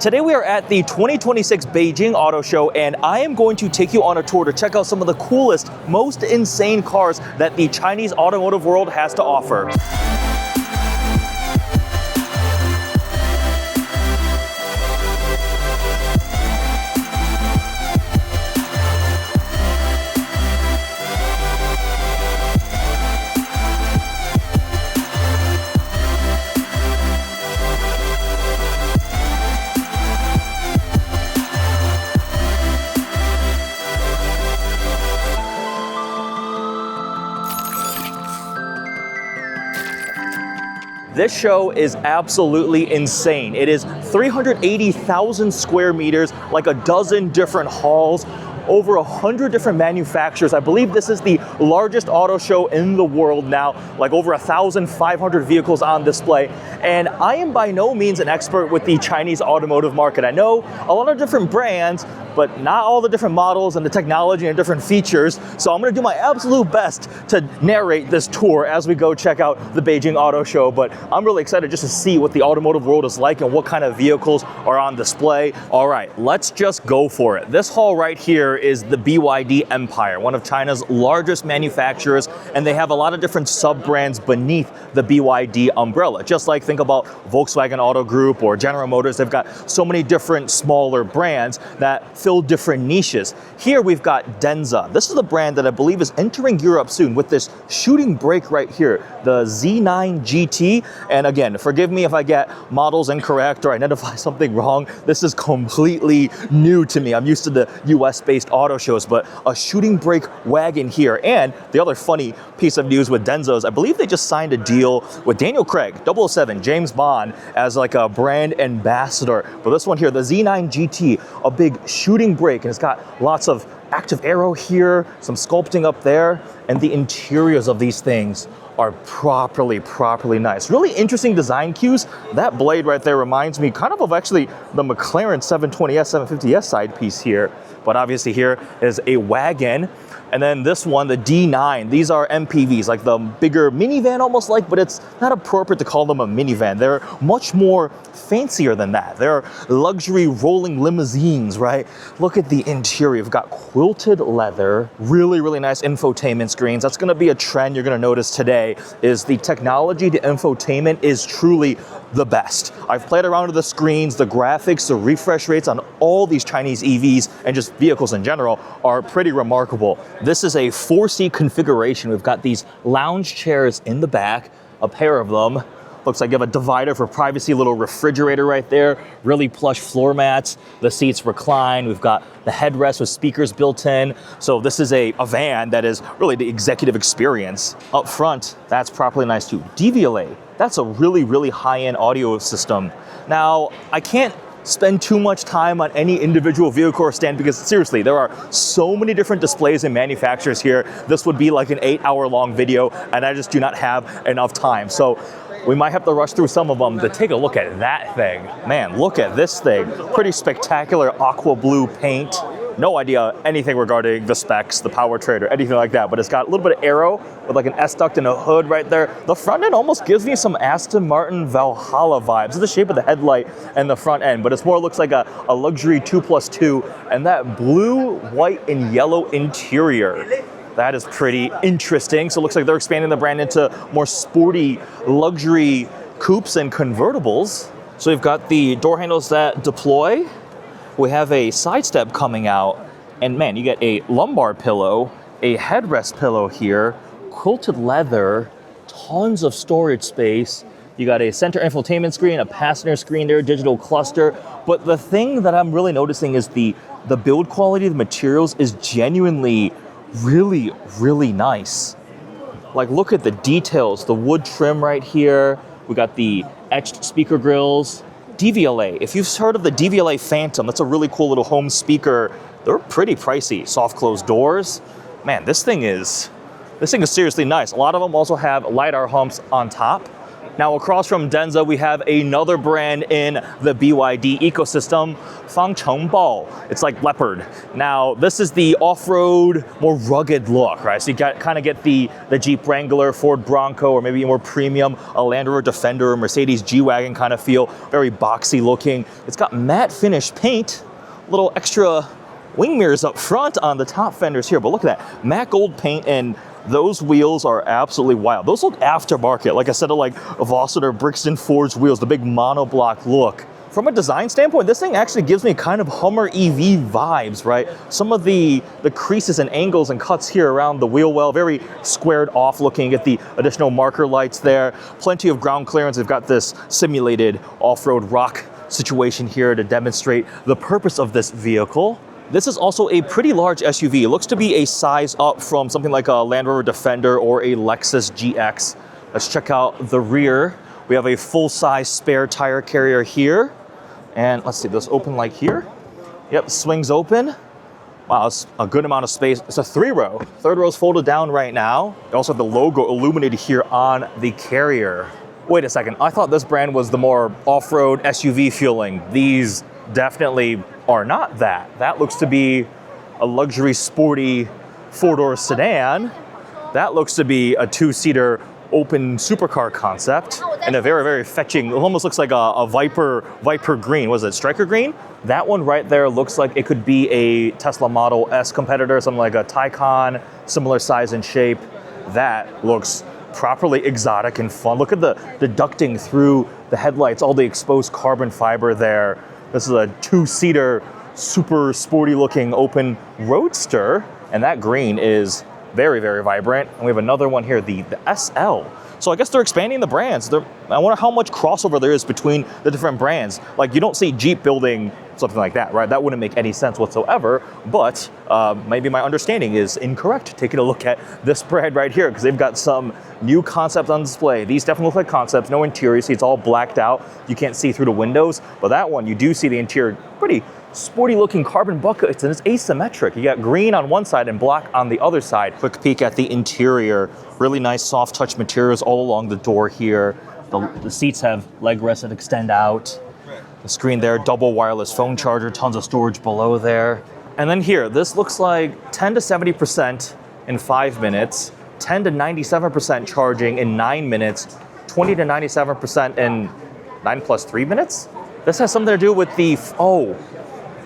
Today we are at the 2026 Beijing Auto Show, and I am going to take you on a tour to check out some of the coolest, most insane cars that the Chinese automotive world has to offer. This show is absolutely insane. It is 380,000 square meters, like a dozen different halls, over 100 different manufacturers. I believe this is the largest auto show in the world now, like over 1,500 vehicles on display. And I am by no means an expert with the Chinese automotive market. I know a lot of different brands, but not all the different models and the technology and different features. So I'm gonna do my absolute best to narrate this tour as we go check out the Beijing Auto Show. But I'm really excited just to see what the automotive world is like and what kind of vehicles are on display. All right, let's just go for it. This hall right here is the BYD Empire, one of China's largest manufacturers, and they have a lot of different sub-brands beneath the BYD umbrella. Just like think about Volkswagen Auto Group or General Motors, they've got so many different smaller brands that fill different niches. Here we've got Denza. This is the brand that I believe is entering Europe soon with this shooting brake right here, the Z9 GT. And again, forgive me if I get models incorrect or identify something wrong. This is completely new to me. I'm used to the US-based auto shows, but a shooting brake wagon here. And the other funny piece of news with Denza is I believe they just signed a deal with Daniel Craig, 007, James Bond, as like a brand ambassador. But this one here, the Z9 GT, a big shooting brake, and it's got lots of active aero here, some sculpting up there, and the interiors of these things are properly nice. Really interesting design cues. That blade right there reminds me kind of actually the McLaren 720S, 750S side piece here. But obviously here is a wagon. And then this one, the D9, these are MPVs, like the bigger minivan almost like, but it's not appropriate to call them a minivan. They're much more fancier than that. They're luxury rolling limousines, right? Look at the interior. You've got quilted leather, really nice infotainment screens. That's gonna be a trend you're gonna notice today, is the technology, the infotainment is truly the best. I've played around with the screens, the graphics, the refresh rates on all these Chinese EVs and just vehicles in general are pretty remarkable. This is a 4-seat configuration. We've got these lounge chairs in the back, a pair of them. Looks like you have a divider for privacy, little refrigerator right there, really plush floor mats. The seats recline. We've got the headrest with speakers built in. So this is a van that is really the executive experience. Up front, that's properly nice too. DVLA, that's a really high-end audio system. Now, I can't spend too much time on any individual vehicle or stand because seriously, there are so many different displays and manufacturers here. This would be like an 8-hour-long video, and I just do not have enough time. So we might have to rush through some of them to take a look at that thing. Man, look at this thing. Pretty spectacular aqua blue paint. No idea anything regarding the specs, the powertrain, or anything like that, but it's got a little bit of aero with like an S-duct and a hood right there. The front end almost gives me some Aston Martin Valhalla vibes. It's the shape of the headlight and the front end, but it more looks like a luxury 2+2, and that blue, white, and yellow interior. That is pretty interesting. So it looks like they're expanding the brand into more sporty luxury coupes and convertibles. So we've got the door handles that deploy. We have a side step coming out, and man, you get a lumbar pillow, a headrest pillow here, quilted leather, tons of storage space. You got a center infotainment screen, a passenger screen there, digital cluster. But the thing that I'm really noticing is the build quality of the materials is genuinely really nice. Like, look at the details, the wood trim right here. We got the etched speaker grills. DVLA, if you've heard of the DVLA Phantom, that's a really cool little home speaker. They're pretty pricey. Soft closed doors. Man, this thing is seriously nice. A lot of them also have LiDAR humps on top. Now across from Denza, we have another brand in the BYD ecosystem, Fangchengbao. It's like leopard. Now this is the off-road, more rugged look, right? So you kind of get the Jeep Wrangler, Ford Bronco, or maybe more premium, a Land Rover Defender, or Mercedes G-Wagon kind of feel, very boxy looking. It's got matte finish paint, little extra wing mirrors up front on the top fenders here, but look at that, matte gold paint, and those wheels are absolutely wild. Those look aftermarket, like I said, like Avatr Brixton forged wheels, the big monoblock look. From a design standpoint, this thing actually gives me kind of Hummer EV vibes, right? Some of the creases and angles and cuts here around the wheel well, very squared off looking. You get the additional marker lights there, plenty of ground clearance. They've got this simulated off-road rock situation here to demonstrate the purpose of this vehicle. This is also a pretty large SUV. It looks to be a size up from something like a Land Rover Defender or a Lexus GX. Let's check out the rear. We have a full-size spare tire carrier here. And let's see, this open like here. Yep, swings open. Wow, that's a good amount of space. It's a 3-row. Third row is folded down right now. You also have the logo illuminated here on the carrier. Wait a second, I thought this brand was the more off-road SUV feeling. These definitely are not that. That looks to be a luxury sporty 4-door sedan. That looks to be a 2-seater open supercar concept and a very, very fetching, it almost looks like a Viper green. Was it Striker green? That one right there looks like it could be a Tesla Model S competitor, something like a Taycan, similar size and shape. That looks properly exotic and fun. Look at the ducting through the headlights, all the exposed carbon fiber there. This is a 2-seater, super sporty looking open roadster. And that green is very, very vibrant. And we have another one here, the SL. So I guess they're expanding the brands. I wonder how much crossover there is between the different brands. Like, you don't see Jeep building something like that, right? That wouldn't make any sense whatsoever, but maybe my understanding is incorrect. Taking a look at this brand right here, because they've got some new concepts on display. These definitely look like concepts, no interior, see it's all blacked out. You can't see through the windows, but that one, you do see the interior, pretty sporty looking carbon buckets, and it's asymmetric. You got green on one side and black on the other side. Quick peek at the interior. Really nice soft touch materials all along the door here. The seats have leg rests that extend out. The screen there, double wireless phone charger, tons of storage below there. And then here, this looks like 10 to 70% in 5 minutes, 10 to 97% charging in 9 minutes, 20 to 97% in 9 plus 3 minutes. This has something to do with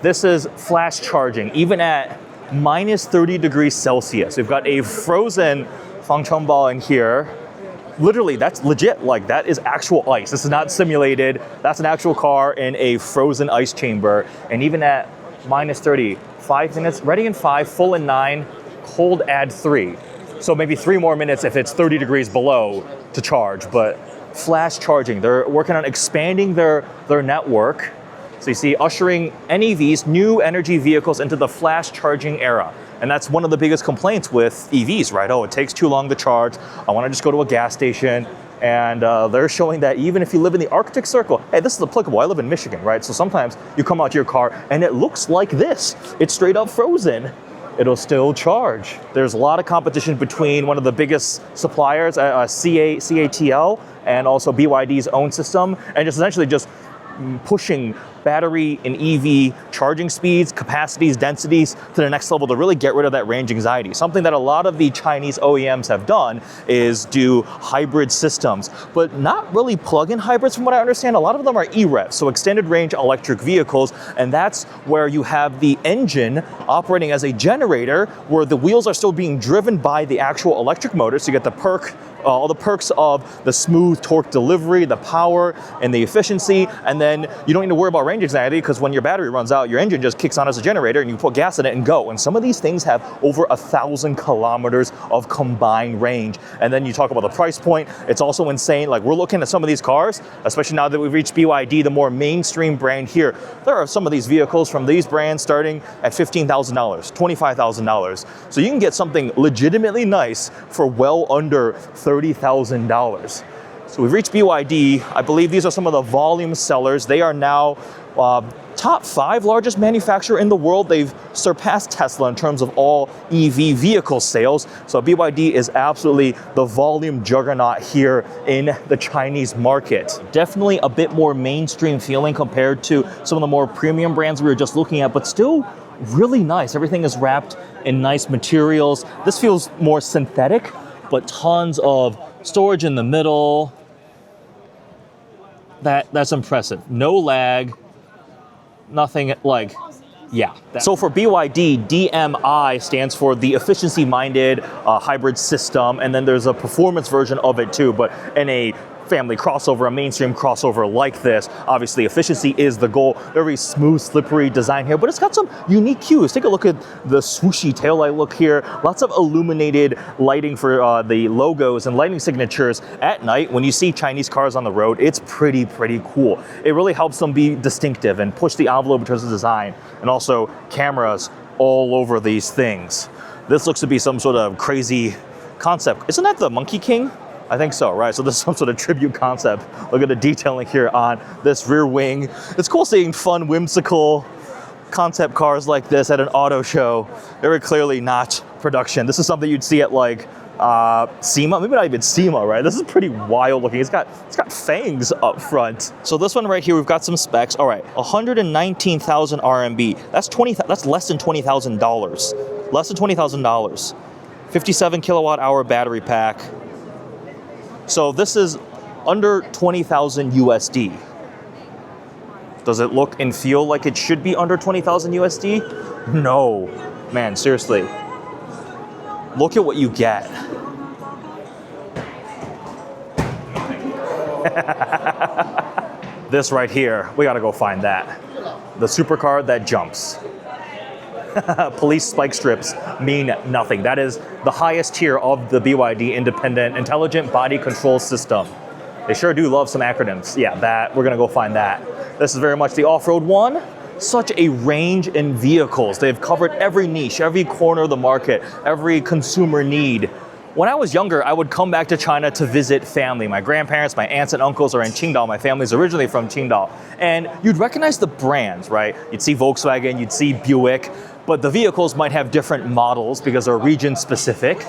this is flash charging, even at minus 30 degrees Celsius. We've got a frozen Fangchengbao in here. Literally, that's legit. Like, that is actual ice. This is not simulated. That's an actual car in a frozen ice chamber. And even at minus 30, 5 minutes, ready in 5, full in 9, cold add 3. So maybe 3 more minutes if it's 30 degrees below to charge. But flash charging, they're working on expanding their network. So you see, ushering NEVs, new energy vehicles, into the flash charging era. And that's one of the biggest complaints with EVs, right? Oh, it takes too long to charge. I want to just go to a gas station. And they're showing that even if you live in the Arctic Circle, hey, this is applicable. I live in Michigan, right? So sometimes you come out to your car and it looks like this. It's straight up frozen. It'll still charge. There's a lot of competition between one of the biggest suppliers, CATL, and also BYD's own system, and just essentially just pushing battery and EV charging speeds, capacities, densities to the next level to really get rid of that range anxiety. Something that a lot of the Chinese OEMs have done is do hybrid systems, but not really plug-in hybrids from what I understand. A lot of them are EREVs, so extended range electric vehicles, and that's where you have the engine operating as a generator where the wheels are still being driven by the actual electric motor, so you get the all the perks of the smooth torque delivery, the power, and the efficiency, and then you don't need to worry about range anxiety because when your battery runs out, your engine just kicks on as a generator and you put gas in it and go. And some of these things have over 1,000 kilometers of combined range. And then you talk about the price point, it's also insane. Like, we're looking at some of these cars, especially now that we've reached BYD, the more mainstream brand here. There are some of these vehicles from these brands starting at $15,000, $25,000. So you can get something legitimately nice for well under $30,000. So we've reached BYD. I believe these are some of the volume sellers. They are now top 5 largest manufacturer in the world. They've surpassed Tesla in terms of all EV vehicle sales. So BYD is absolutely the volume juggernaut here in the Chinese market. Definitely a bit more mainstream feeling compared to some of the more premium brands we were just looking at, but still really nice. Everything is wrapped in nice materials. This feels more synthetic, but tons of storage in the middle. That's impressive. No lag, nothing like, yeah. So for BYD, DMI stands for the efficiency-minded hybrid system, and then there's a performance version of it too, but in a family crossover, a mainstream crossover like this, obviously efficiency is the goal. Very smooth, slippery design here, but it's got some unique cues. Take a look at the swooshy taillight look here. Lots of illuminated lighting for the logos and lighting signatures at night. When you see Chinese cars on the road, it's pretty cool. It really helps them be distinctive and push the envelope in terms of design, and also cameras all over these things. This looks to be some sort of crazy concept. Isn't that the Monkey King? I think so, right? So this is some sort of tribute concept. Look at the detailing here on this rear wing. It's cool seeing fun, whimsical concept cars like this at an auto show. Very clearly not production. This is something you'd see at like SEMA, maybe not even SEMA, right? This is pretty wild looking. It's got fangs up front. So this one right here, we've got some specs. All right, 119,000 RMB. That's less than $20,000. Less than $20,000. 57 kilowatt hour battery pack. So this is under 20,000 USD. Does it look and feel like it should be under 20,000 USD? No, man, seriously. Look at what you get. This right here, we gotta go find that. The supercar that jumps. Police spike strips mean nothing. That is the highest tier of the BYD Independent Intelligent Body Control System. They sure do love some acronyms. Yeah, we're gonna go find that. This is very much the off-road one. Such a range in vehicles. They've covered every niche, every corner of the market, every consumer need. When I was younger, I would come back to China to visit family. My grandparents, my aunts and uncles are in Qingdao. My family's originally from Qingdao. And you'd recognize the brands, right? You'd see Volkswagen, you'd see Buick, but the vehicles might have different models because they're region specific.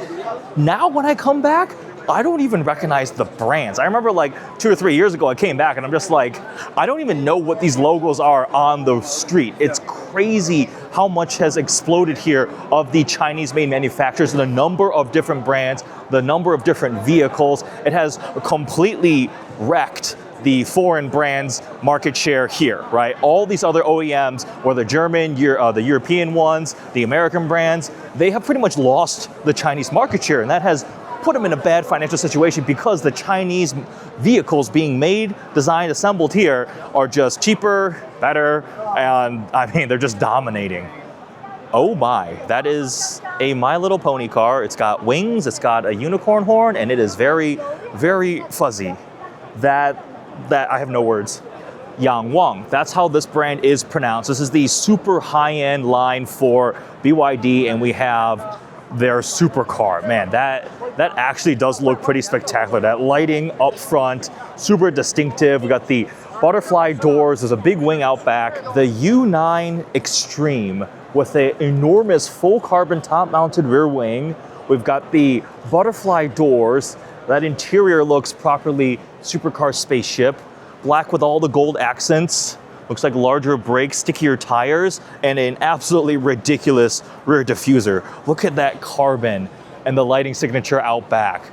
Now when I come back, I don't even recognize the brands. I remember like 2 or 3 years ago, I came back and I'm just like, I don't even know what these logos are on the street. It's crazy how much has exploded here of the Chinese-made manufacturers, the number of different brands, the number of different vehicles. It has completely wrecked the foreign brands market share here, right? All these other OEMs, whether German, the European ones, the American brands, they have pretty much lost the Chinese market share, and that has put them in a bad financial situation because the Chinese vehicles being made, designed, assembled here are just cheaper, better, and I mean, they're just dominating. Oh my, that is a My Little Pony car. It's got wings, it's got a unicorn horn, and it is very fuzzy. That I have no words. Yangwang, that's how this brand is pronounced. This is the super high-end line for BYD, and we have their supercar. Man, that actually does look pretty spectacular. That lighting up front, super distinctive. We got the butterfly doors. There's a big wing out back. The U9 Extreme with an enormous full carbon top-mounted rear wing. We've got the butterfly doors. That interior looks properly supercar spaceship. Black with all the gold accents. Looks like larger brakes, stickier tires, and an absolutely ridiculous rear diffuser. Look at that carbon and the lighting signature out back.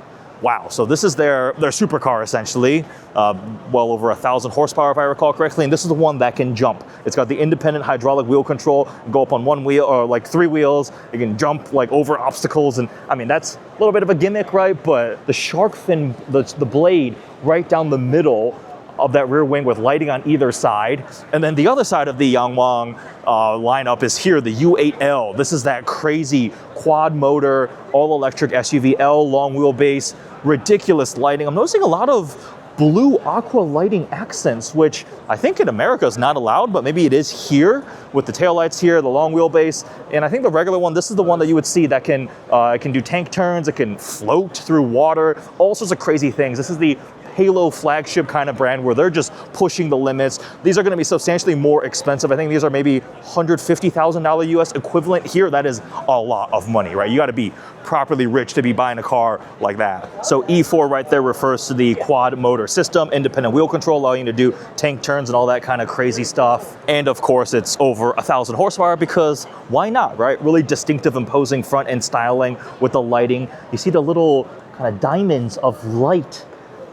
Wow, so this is their supercar essentially. Well over 1,000 horsepower if I recall correctly, and this is the one that can jump. It's got the independent hydraulic wheel control, go up on one wheel or like 3 wheels. It can jump like over obstacles, and I mean, that's a little bit of a gimmick, right? But the shark fin, the blade right down the middle of that rear wing with lighting on either side. And then the other side of the Yangwang lineup is here, the U8L. This is that crazy quad motor, all electric SUV L, long wheelbase, ridiculous lighting. I'm noticing a lot of blue aqua lighting accents, which I think in America is not allowed, but maybe it is here with the taillights here, the long wheelbase. And I think the regular one, this is the one that you would see that can, it can do tank turns, it can float through water, all sorts of crazy things. This is the halo flagship kind of brand where they're just pushing the limits. These are going to be substantially more expensive. I think these are maybe $150,000 US equivalent here. That is a lot of money, right? You got to be properly rich to be buying a car like that. So E4 right there refers to the quad motor system, independent wheel control, allowing you to do tank turns and all that kind of crazy stuff. And of course, it's over 1,000 horsepower because why not, right? Really distinctive, imposing front end styling with the lighting. You see the little kind of diamonds of light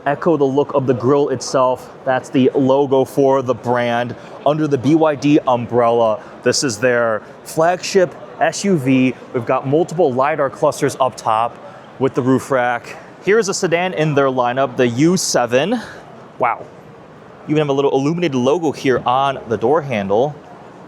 echo the look of the grille itself. That's the logo for the brand under the BYD umbrella. This is their flagship SUV. We've got multiple LiDAR clusters up top with the roof rack. Here's a sedan in their lineup, the U7. Wow. You even have a little illuminated logo here on the door handle.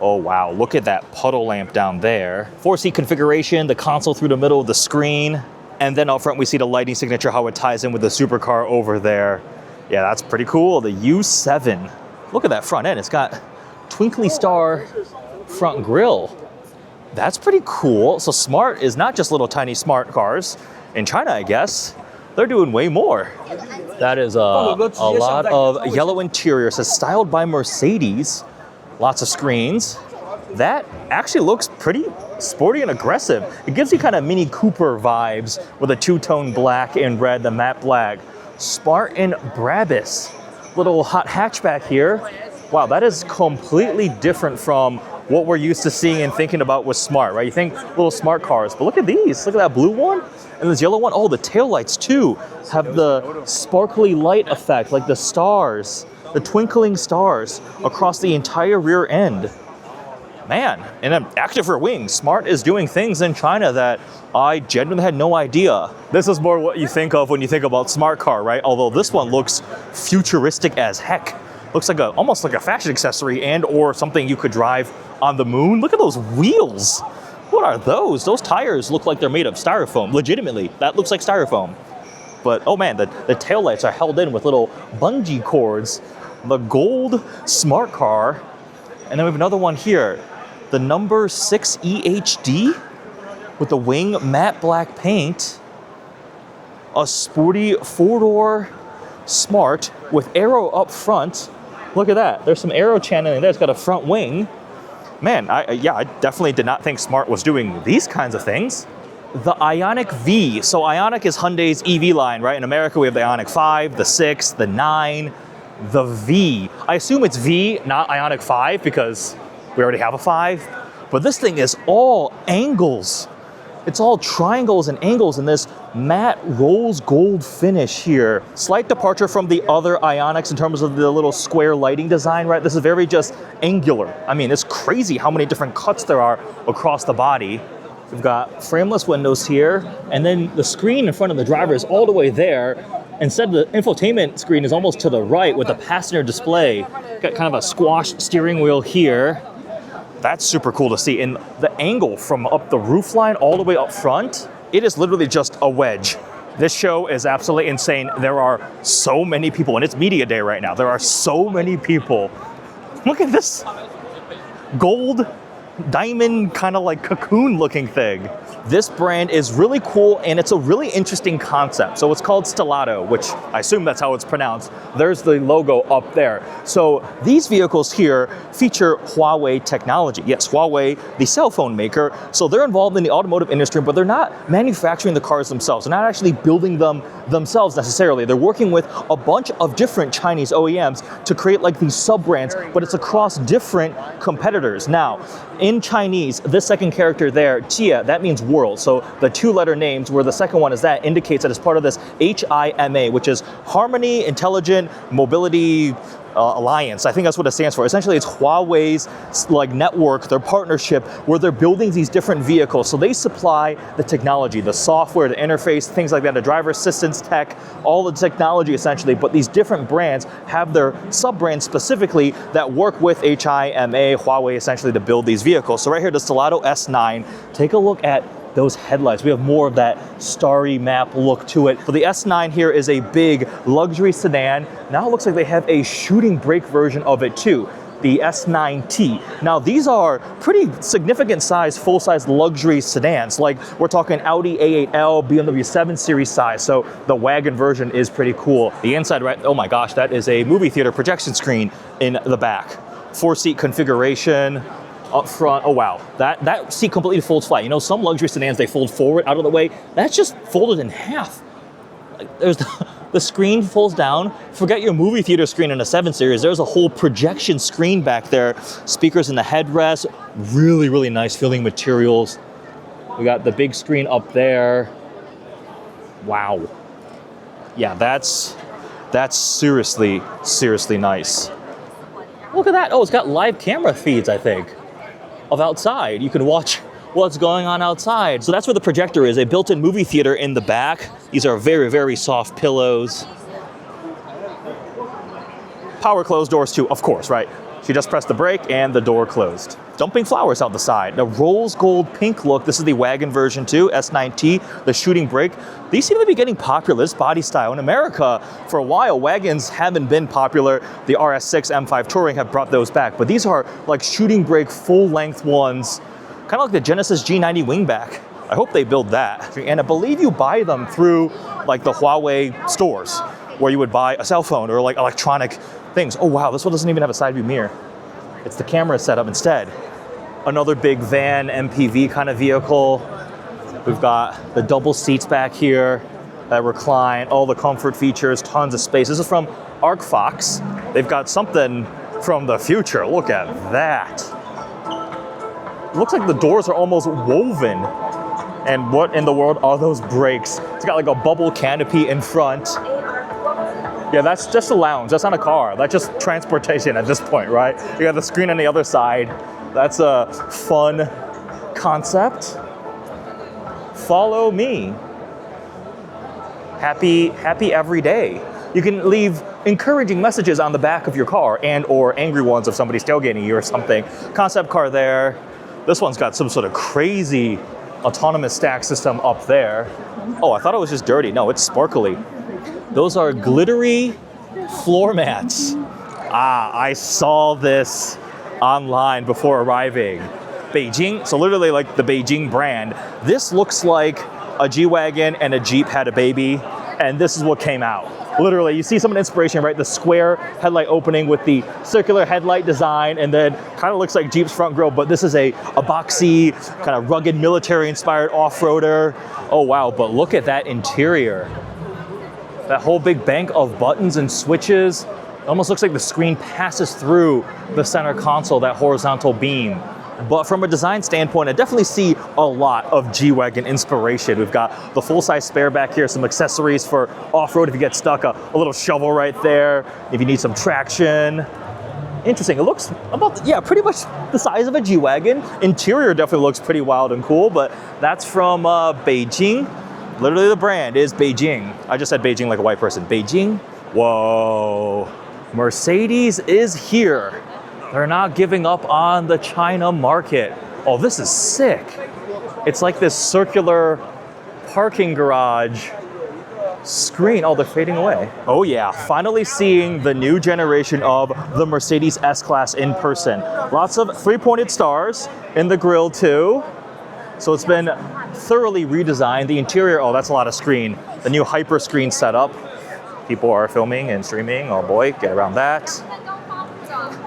Oh wow, look at that puddle lamp down there. 4-seat configuration, the console through the middle of the screen. And then up front we see the lighting signature, how it ties in with the supercar over there. Yeah, that's pretty cool, the U7. Look at that front end, it's got twinkly star front grille. That's pretty cool. So Smart is not just little tiny smart cars. In China, I guess, they're doing way more. That is a lot of yellow interior. It says styled by Mercedes. Lots of screens. That actually looks pretty sporty and aggressive. It gives you kind of Mini Cooper vibes with a two-tone black and red, the matte black. Spartan Brabus. Little hot hatchback here. Wow, that is completely different from what we're used to seeing and thinking about with Smart, right? You think little smart cars, but look at these. Look at that blue one and this yellow one. Oh, the taillights too have the sparkly light effect, like the stars, the twinkling stars across the entire rear end. Man, and an active rear wing. Smart is doing things in China that I genuinely had no idea. This is more what you think of when you think about smart car, right? Although this one looks futuristic as heck. Looks like almost like a fashion accessory and or something you could drive on the moon. Look at those wheels. What are those? Those tires look like they're made of styrofoam. Legitimately, that looks like styrofoam. But oh man, the taillights are held in with little bungee cords. The gold smart car. And then we have another one here. The number 6 EHD with the wing matte black paint. A sporty four-door Smart with aero up front. Look at that. There's some aero channeling there. It's got a front wing. Man, I definitely did not think Smart was doing these kinds of things. The Ioniq V. So Ioniq is Hyundai's EV line, right? In America, we have the Ioniq 5, the 6, the 9, the V. I assume it's V, not Ioniq 5, because we already have a 5. But this thing is all angles. It's all triangles and angles in this matte rose gold finish here. Slight departure from the other Ioniqs in terms of the little square lighting design, right? This is very just angular. I mean, it's crazy how many different cuts there are across the body. We've got frameless windows here, and then the screen in front of the driver is all the way there. Instead, the infotainment screen is almost to the right with the passenger display. Got kind of a squashed steering wheel here. That's super cool to see. And the angle from up the roofline all the way up front, it is literally just a wedge. This show is absolutely insane. There are so many people, and it's media day right now. There are so many people. Look at this gold diamond kind of like cocoon looking thing. This brand is really cool and it's a really interesting concept. So it's called Stelato, which I assume that's how it's pronounced. There's the logo up there. So these vehicles here feature Huawei technology. Yes, Huawei, the cell phone maker. So they're involved in the automotive industry, but they're not manufacturing the cars themselves. They're not actually building them themselves necessarily. They're working with a bunch of different Chinese OEMs to create like these sub-brands, but it's across different competitors. Now, in Chinese, this second character there, Jia, that means world. So the two-letter names, where the second one is that, indicates that it's part of this HIMA, which is Harmony, Intelligent, Mobility, Alliance. I think that's what it stands for. Essentially, it's Huawei's like network, their partnership, where they're building these different vehicles. So they supply the technology, the software, the interface, things like that, the driver assistance tech, all the technology essentially. But these different brands have their sub-brands specifically that work with HIMA, Huawei essentially, to build these vehicles. So right here, the Stelato S9. Take a look at those headlights. We have more of that starry map look to it. So the S9 here is a big luxury sedan. Now it looks like they have a shooting brake version of it too. the S9T. Now these are pretty significant size, full-size luxury sedans. Like we're talking Audi A8L, BMW 7 Series size, so the wagon version is pretty cool. The inside, right, oh my gosh, that is a movie theater projection screen in the back. 4-seat configuration. Up front, oh wow, that seat completely folds flat. You know, some luxury sedans, they fold forward out of the way. That's just folded in half. Like, there's the screen folds down. Forget your movie theater screen in a 7 Series. There's a whole projection screen back there. Speakers in the headrest. Really, really nice feeling materials. We got the big screen up there. Wow. Yeah, that's seriously, seriously nice. Look at that. Oh, it's got live camera feeds, I think, of outside. You can watch what's going on outside. So that's where the projector is, a built-in movie theater in the back. These are very, very soft pillows. Power closed doors too, of course, right? She just pressed the brake and the door closed. Dumping flowers out the side. The rose gold pink look. This is the wagon version too, S9T, the shooting brake. These seem to be getting popular, this body style. In America, for a while, wagons haven't been popular. The RS6 M5 Touring have brought those back, but these are like shooting brake, full length ones, kind of like the Genesis G90 wingback. I hope they build that. And I believe you buy them through like the Huawei stores, where you would buy a cell phone or like electronic things. Oh wow, this one doesn't even have a side view mirror. It's the camera setup instead. Another big van, MPV kind of vehicle. We've got the double seats back here that recline, all the comfort features, tons of space. This is from ArcFox. They've got something from the future. Look at that. It looks like the doors are almost woven. And what in the world are those brakes? It's got like a bubble canopy in front. Yeah, that's just a lounge. That's not a car. That's just transportation at this point, right? You got the screen on the other side. That's a fun concept. Follow me. Happy every day. You can leave encouraging messages on the back of your car and or angry ones if somebody's tailgating you or something. Concept car there. This one's got some sort of crazy autonomous stack system up there. Oh, I thought it was just dirty. No, it's sparkly. Those are glittery floor mats. Ah, I saw this online before arriving. Beijing, so literally like the Beijing brand. This looks like a G-Wagon and a Jeep had a baby, and this is what came out. Literally, you see some inspiration, right? The square headlight opening with the circular headlight design, and then kind of looks like Jeep's front grille, but this is a boxy, kind of rugged, military-inspired off-roader. Oh wow, but look at that interior. That whole big bank of buttons and switches. It almost looks like the screen passes through the center console, that horizontal beam. But from a design standpoint, I definitely see a lot of G-Wagon inspiration. We've got the full-size spare back here, some accessories for off-road if you get stuck, a little shovel right there, if you need some traction. Interesting, it looks about, yeah, pretty much the size of a G-Wagon. Interior definitely looks pretty wild and cool, but that's from Beijing. Literally the brand is Beijing. I just said Beijing like a white person. Beijing? Whoa. Mercedes is here. They're not giving up on the China market. Oh, this is sick. It's like this circular parking garage screen. Oh, they're fading away. Oh yeah, finally seeing the new generation of the Mercedes S-Class in person. Lots of three-pointed stars in the grille too. So it's been thoroughly redesigned. The interior, oh, that's a lot of screen. The new hyper screen setup. People are filming and streaming. Oh boy, get around that.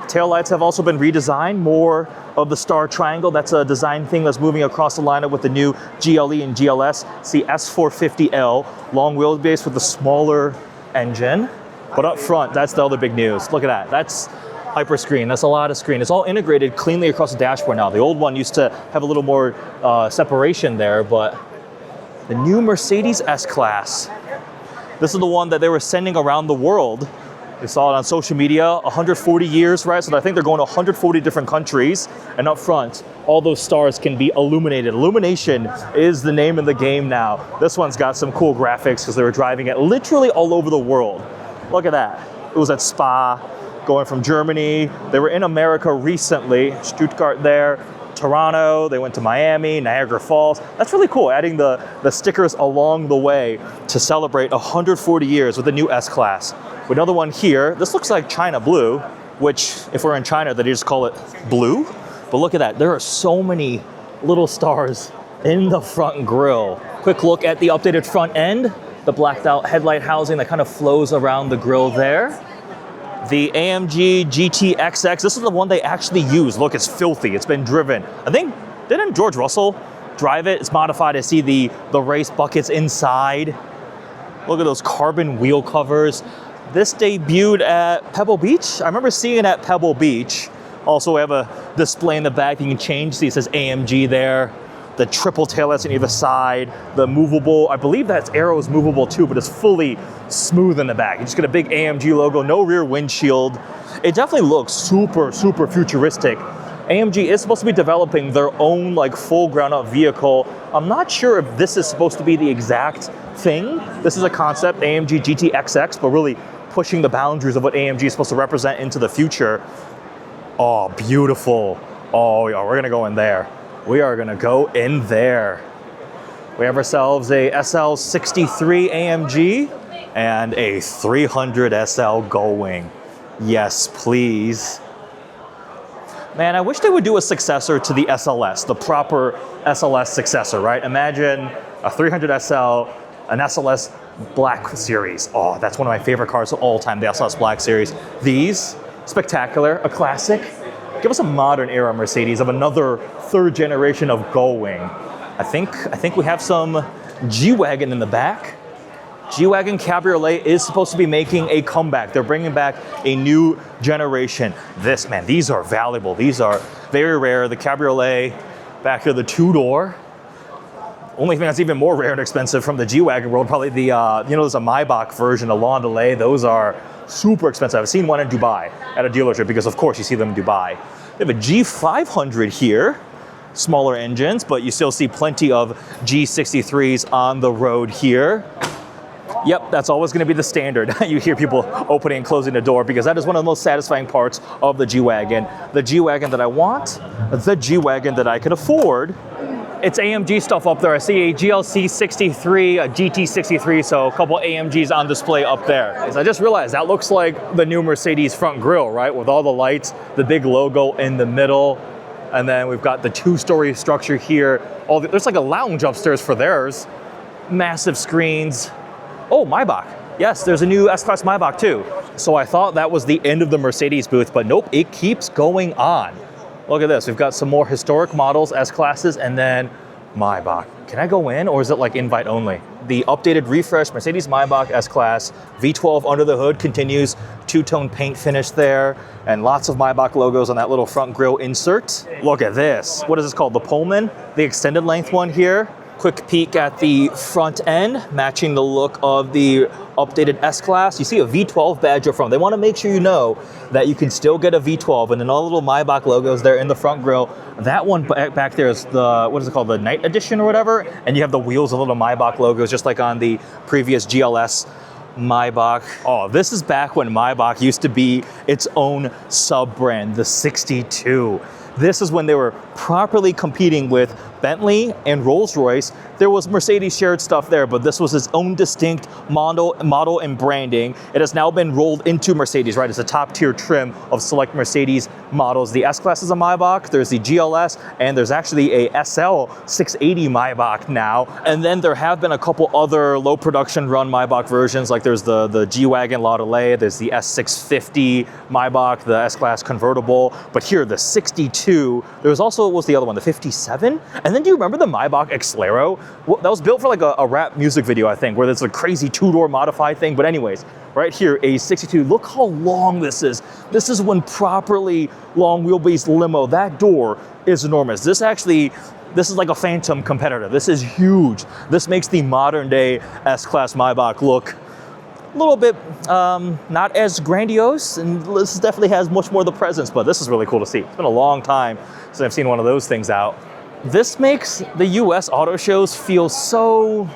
Tail lights have also been redesigned. More of the star triangle. That's a design thing that's moving across the lineup with the new GLE and GLS. See S450L, long wheelbase with the smaller engine. But up front, that's the other big news. Look at that. That's hyper screen. That's a lot of screen. It's all integrated cleanly across the dashboard now. The old one used to have a little more separation there, but the new Mercedes S-Class. This is the one that they were sending around the world. We saw it on social media, 140 years, right? So I think they're going to 140 different countries. And up front, all those stars can be illuminated. Illumination is the name of the game now. This one's got some cool graphics because they were driving it literally all over the world. Look at that. It was at Spa, going from Germany. They were in America recently, Stuttgart there, Toronto, they went to Miami, Niagara Falls. That's really cool, adding the stickers along the way to celebrate 140 years with the new S-Class. Another one here, this looks like China blue. which if we're in China, they just call it blue. But look at that, there are so many little stars in the front grille. Quick look at the updated front end, the blacked out headlight housing that kind of flows around the grille there. The AMG GT-XX, this is the one they actually use. Look, it's filthy, it's been driven. I think, didn't George Russell drive it? It's modified. I see the race buckets inside. Look at those carbon wheel covers. This debuted at Pebble Beach. I remember seeing it at Pebble Beach. Also, we have a display in the back you can change. See, it says AMG there. The triple taillights on either side. The movable, I believe that arrow is movable too, but it's fully smooth in the back. You just get a big AMG logo, no rear windshield. It definitely looks super, super futuristic. AMG is supposed to be developing their own like full ground up vehicle. I'm not sure if this is supposed to be the exact thing. This is a concept, AMG GT-XX, but really pushing the boundaries of what AMG is supposed to represent into the future. Oh, beautiful. Oh yeah, we're gonna go in there. We are gonna go in there. We have ourselves a SL63 AMG and a 300 SL going. Yes, please. Man, I wish they would do a successor to the SLS, the proper SLS successor, right? Imagine a 300 SL, an SLS Black Series. Oh, that's one of my favorite cars of all time, the SLS Black Series. These, spectacular, a classic. Give us a modern era Mercedes of another third generation of going. I think we have some G-Wagon in the back. G-Wagon Cabriolet is supposed to be making a comeback. They're bringing back a new generation. This, man, these are valuable. These are very rare. The Cabriolet back here, the two-door. Only thing that's even more rare and expensive from the G-Wagon world, probably the, there's a Maybach version, a Lawn Delay. Those are super expensive. I've seen one in Dubai at a dealership because of course you see them in Dubai. They have a G500 here. Smaller engines, but you still see plenty of G63s on the road here. Yep, that's always going to be the standard. You hear people opening and closing the door because that is one of the most satisfying parts of the G-Wagon. The G-Wagon that I want, the G-Wagon that I can afford. It's AMG stuff up there. I see a GLC 63, a GT 63, so a couple AMGs on display up there. I just realized that looks like the new Mercedes front grille, right? With all the lights, the big logo in the middle. And then we've got the two-story structure here. There's like a lounge upstairs for theirs. Massive screens. Oh, Maybach. Yes, there's a new S-Class Maybach too. So I thought that was the end of the Mercedes booth, but nope, it keeps going on. Look at this, we've got some more historic models, S-Classes, and then Maybach. Can I go in, or is it like invite only? The updated refresh Mercedes Maybach S-Class, V12 under the hood continues, two-tone paint finish there, and lots of Maybach logos on that little front grille insert. Look at this. What is this called? The Pullman, the extended length one here. Quick peek at the front end, matching the look of the updated S-Class. You see a V12 badge up front. They want to make sure you know that you can still get a V12, and then all the little Maybach logos there in the front grille. That one back there is the, what is it called, the Night Edition or whatever, and you have the wheels of little Maybach logos just like on the previous GLS Maybach. Oh, this is back when Maybach used to be its own sub-brand, the 62. This is when they were properly competing with Bentley and Rolls-Royce. There was Mercedes shared stuff there, but this was its own distinct model and branding. It has now been rolled into Mercedes, right? It's a top tier trim of select Mercedes models. The S-Class is a Maybach, there's the GLS, and there's actually a SL 680 Maybach now. And then there have been a couple other low production run Maybach versions, like there's the G-Wagon Lawn Delay, there's the S650 Maybach, the S-Class convertible, but here the 62, there was also, what was the other one, the 57? And then do you remember the Maybach Exlero? Well, that was built for like a rap music video, I think, where there's a crazy two-door modified thing. But anyways, right here, a 62. Look how long this is. This is one properly long wheelbase limo. That door is enormous. This is like a Phantom competitor. This is huge. This makes the modern day S-Class Maybach look a little bit not as grandiose, and this definitely has much more of the presence, but this is really cool to see. It's been a long time since I've seen one of those things out. This makes the US auto shows feel so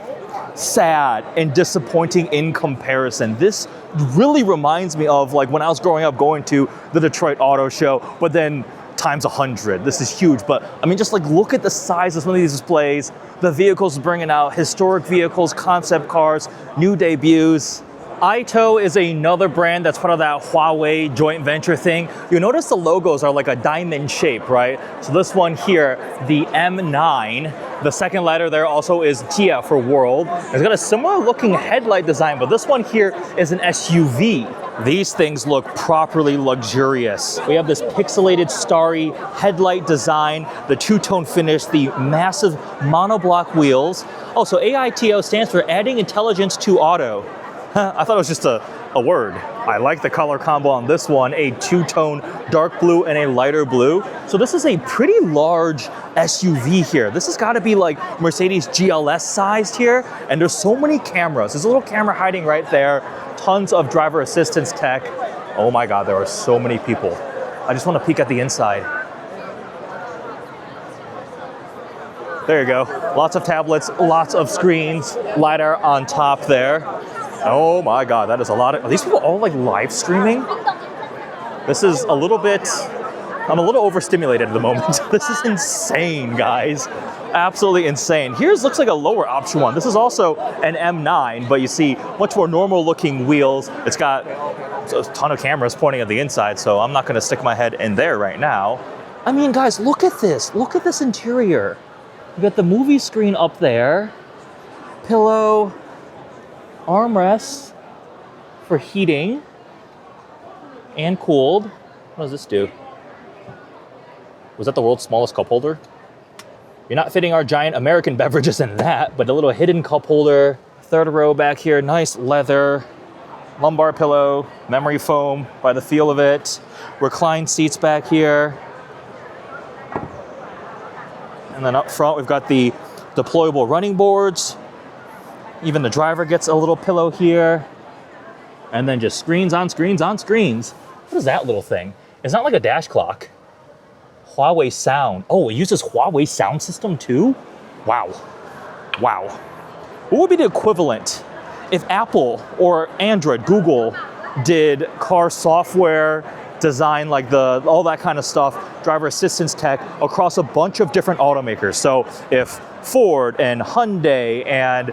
sad and disappointing in comparison. This really reminds me of like when I was growing up going to the Detroit Auto Show, but then times 100. This is huge, but I mean, just like look at the size of some of these displays, the vehicles bringing out historic vehicles, concept cars, new debuts. AITO is another brand that's part of that Huawei joint venture thing. You'll notice the logos are like a diamond shape, right? So this one here, the M9, the second letter there also is Tia for world. It's got a similar looking headlight design, but this one here is an SUV. These things look properly luxurious. We have this pixelated starry headlight design, the two-tone finish, the massive monoblock wheels. Oh, so AITO stands for Adding Intelligence to Auto. I thought it was just a word. I like the color combo on this one, a two-tone dark blue and a lighter blue. So this is a pretty large SUV here. This has got to be like Mercedes GLS sized here. And there's so many cameras. There's a little camera hiding right there. Tons of driver assistance tech. Oh my God, there are so many people. I just want to peek at the inside. There you go. Lots of tablets, lots of screens, LiDAR on top there. Oh my God, that is a lot of, are these people all like live streaming? This is a little bit, I'm a little overstimulated at the moment. This is insane, guys. Absolutely insane. Here's looks like a lower option one. This is also an M9, but you see much more normal looking wheels. It's got a ton of cameras pointing at the inside, so I'm not gonna stick my head in there right now. I mean, guys, look at this. Look at this interior. You got the movie screen up there, pillow, armrests for heating and cooled. What does this do? Was that the world's smallest cup holder? You're not fitting our giant American beverages in that, but a little hidden cup holder. Third row back here, nice leather, lumbar pillow, memory foam by the feel of it. Reclined seats back here. And then up front, we've got the deployable running boards. Even the driver gets a little pillow here. And then just screens on screens on screens. What is that little thing? It's not like a dash clock. Huawei sound. Oh, it uses Huawei sound system too? Wow. Wow. What would be the equivalent if Apple or Android, Google, did car software, design, like all that kind of stuff, driver assistance tech across a bunch of different automakers? So if Ford and Hyundai and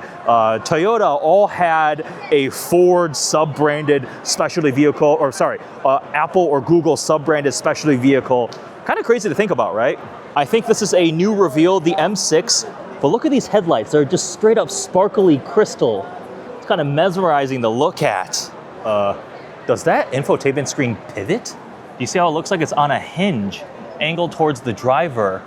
Toyota all had a Ford sub-branded specialty vehicle, or sorry, Apple or Google sub-branded specialty vehicle, kind of crazy to think about, right? I think this is a new reveal, the M6, but look at these headlights. They're just straight up sparkly crystal. It's kind of mesmerizing to look at. Does that infotainment screen pivot? Do you see how it looks like it's on a hinge, angled towards the driver?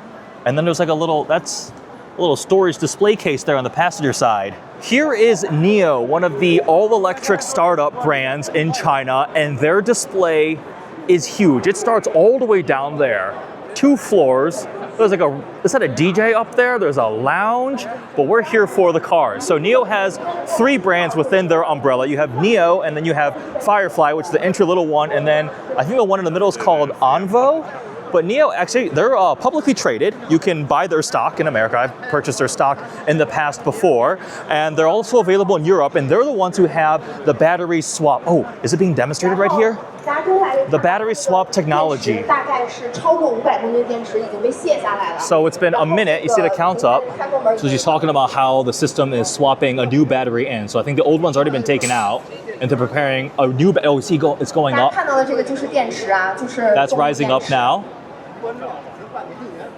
And then there's like that's a little storage display case there on the passenger side. Here is NIO, one of the all-electric startup brands in China, and their display is huge. It starts all the way down there, 2 floors. There's like is that a DJ up there? There's a lounge, but we're here for the cars. So NIO has 3 brands within their umbrella. You have NIO, and then you have Firefly, which is the entry little one, and then I think the one in the middle is called Onvo. But NIO, actually, they're publicly traded. You can buy their stock in America. I've purchased their stock in the past before. And they're also available in Europe, and they're the ones who have the battery swap. Oh, is it being demonstrated right here? The battery swap technology. So it's been a minute. You see the count up. So she's talking about how the system is swapping a new battery in. So I think the old one's already been taken out, and they're preparing a new. Oh, you see, it's going up. That's rising up now.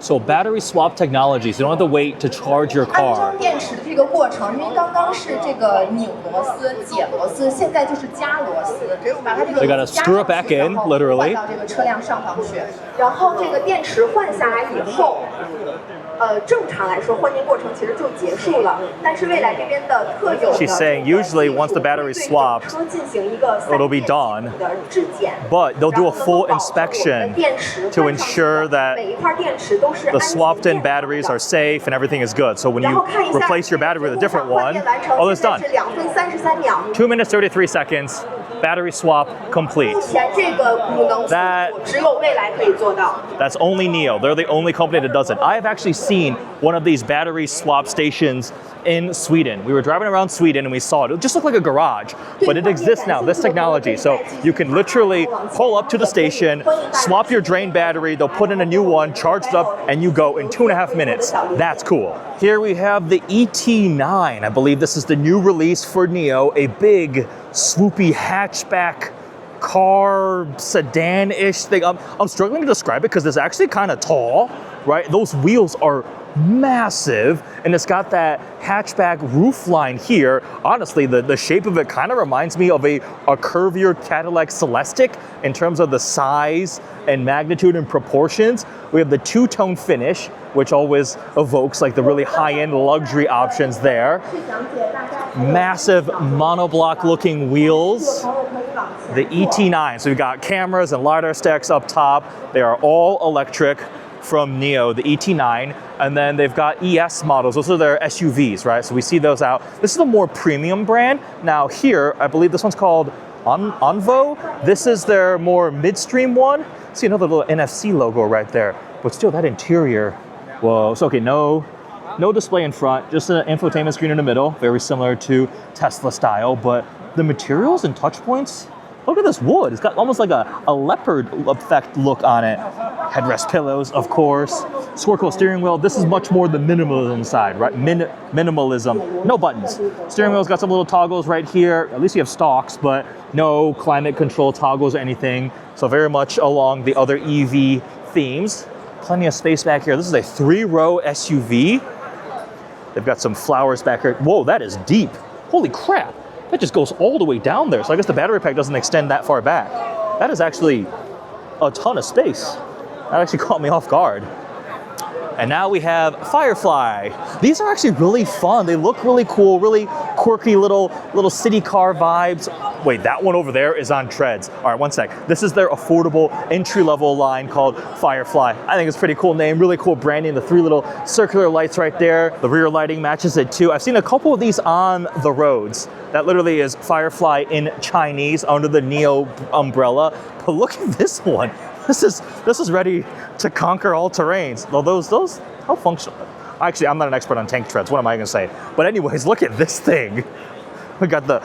So battery swap technology, so you don't have to wait to charge your car. They gotta screw it back in, literally. She's saying usually once the battery's swapped, it'll be done, but they'll do a full inspection to ensure that the swapped in batteries are safe and everything is good. So when you replace your battery with a different one, oh, it's done. 2 minutes, 33 seconds. battery swap complete. That's only NIO. They're the only company that does it. I've actually seen one of these battery swap stations in Sweden. We were driving around Sweden and we saw it. It just looked like a garage, but it exists now, this technology. So you can literally pull up to the station, swap your drained battery, they'll put in a new one, charge it up, and you go in 2.5 minutes. That's cool. Here we have the ET9. I believe this is the new release for NIO, a big, swoopy hatchback car, sedan-ish thing. I'm struggling to describe it because it's actually kind of tall, right? Those wheels are massive, and it's got that hatchback roof line here. Honestly, the shape of it kind of reminds me of a curvier Cadillac Celestiq in terms of the size and magnitude and proportions. We have the two-tone finish, which always evokes like the really high-end luxury options there. Massive monoblock looking wheels. The ET9, so we've got cameras and LiDAR stacks up top. They are all electric from NIO, the ET9, and then they've got ES models. Those are their SUVs, right? So we see those out. This is a more premium brand. Now here, I believe this one's called Onvo. This is their more midstream one. See another little NFC logo right there, but still that interior. Whoa, so okay, no display in front, just an infotainment screen in the middle, very similar to Tesla style, but the materials and touch points, look at this wood. It's got almost like a leopard effect look on it. Headrest pillows, of course. Squircle steering wheel. This is much more the minimalism side, right? Minimalism. No buttons. Steering wheel's got some little toggles right here. At least you have stalks, but no climate control toggles or anything. So very much along the other EV themes. Plenty of space back here. This is a 3-row SUV. They've got some flowers back here. Whoa, that is deep. Holy crap. That just goes all the way down there. So I guess the battery pack doesn't extend that far back. That is actually a ton of space. That actually caught me off guard. And now we have Firefly. These are actually really fun. They look really cool, really quirky little city car vibes. Wait, that one over there is on treads. All right, one sec. This is their affordable entry-level line called Firefly. I think it's a pretty cool name, really cool branding. The 3 little circular lights right there. The rear lighting matches it too. I've seen a couple of these on the roads. That literally is Firefly in Chinese under the NIO umbrella. But look at this one. This is ready to conquer all terrains. Though those how functional? Actually, I'm not an expert on tank treads. What am I gonna say? But anyways, look at this thing. We got the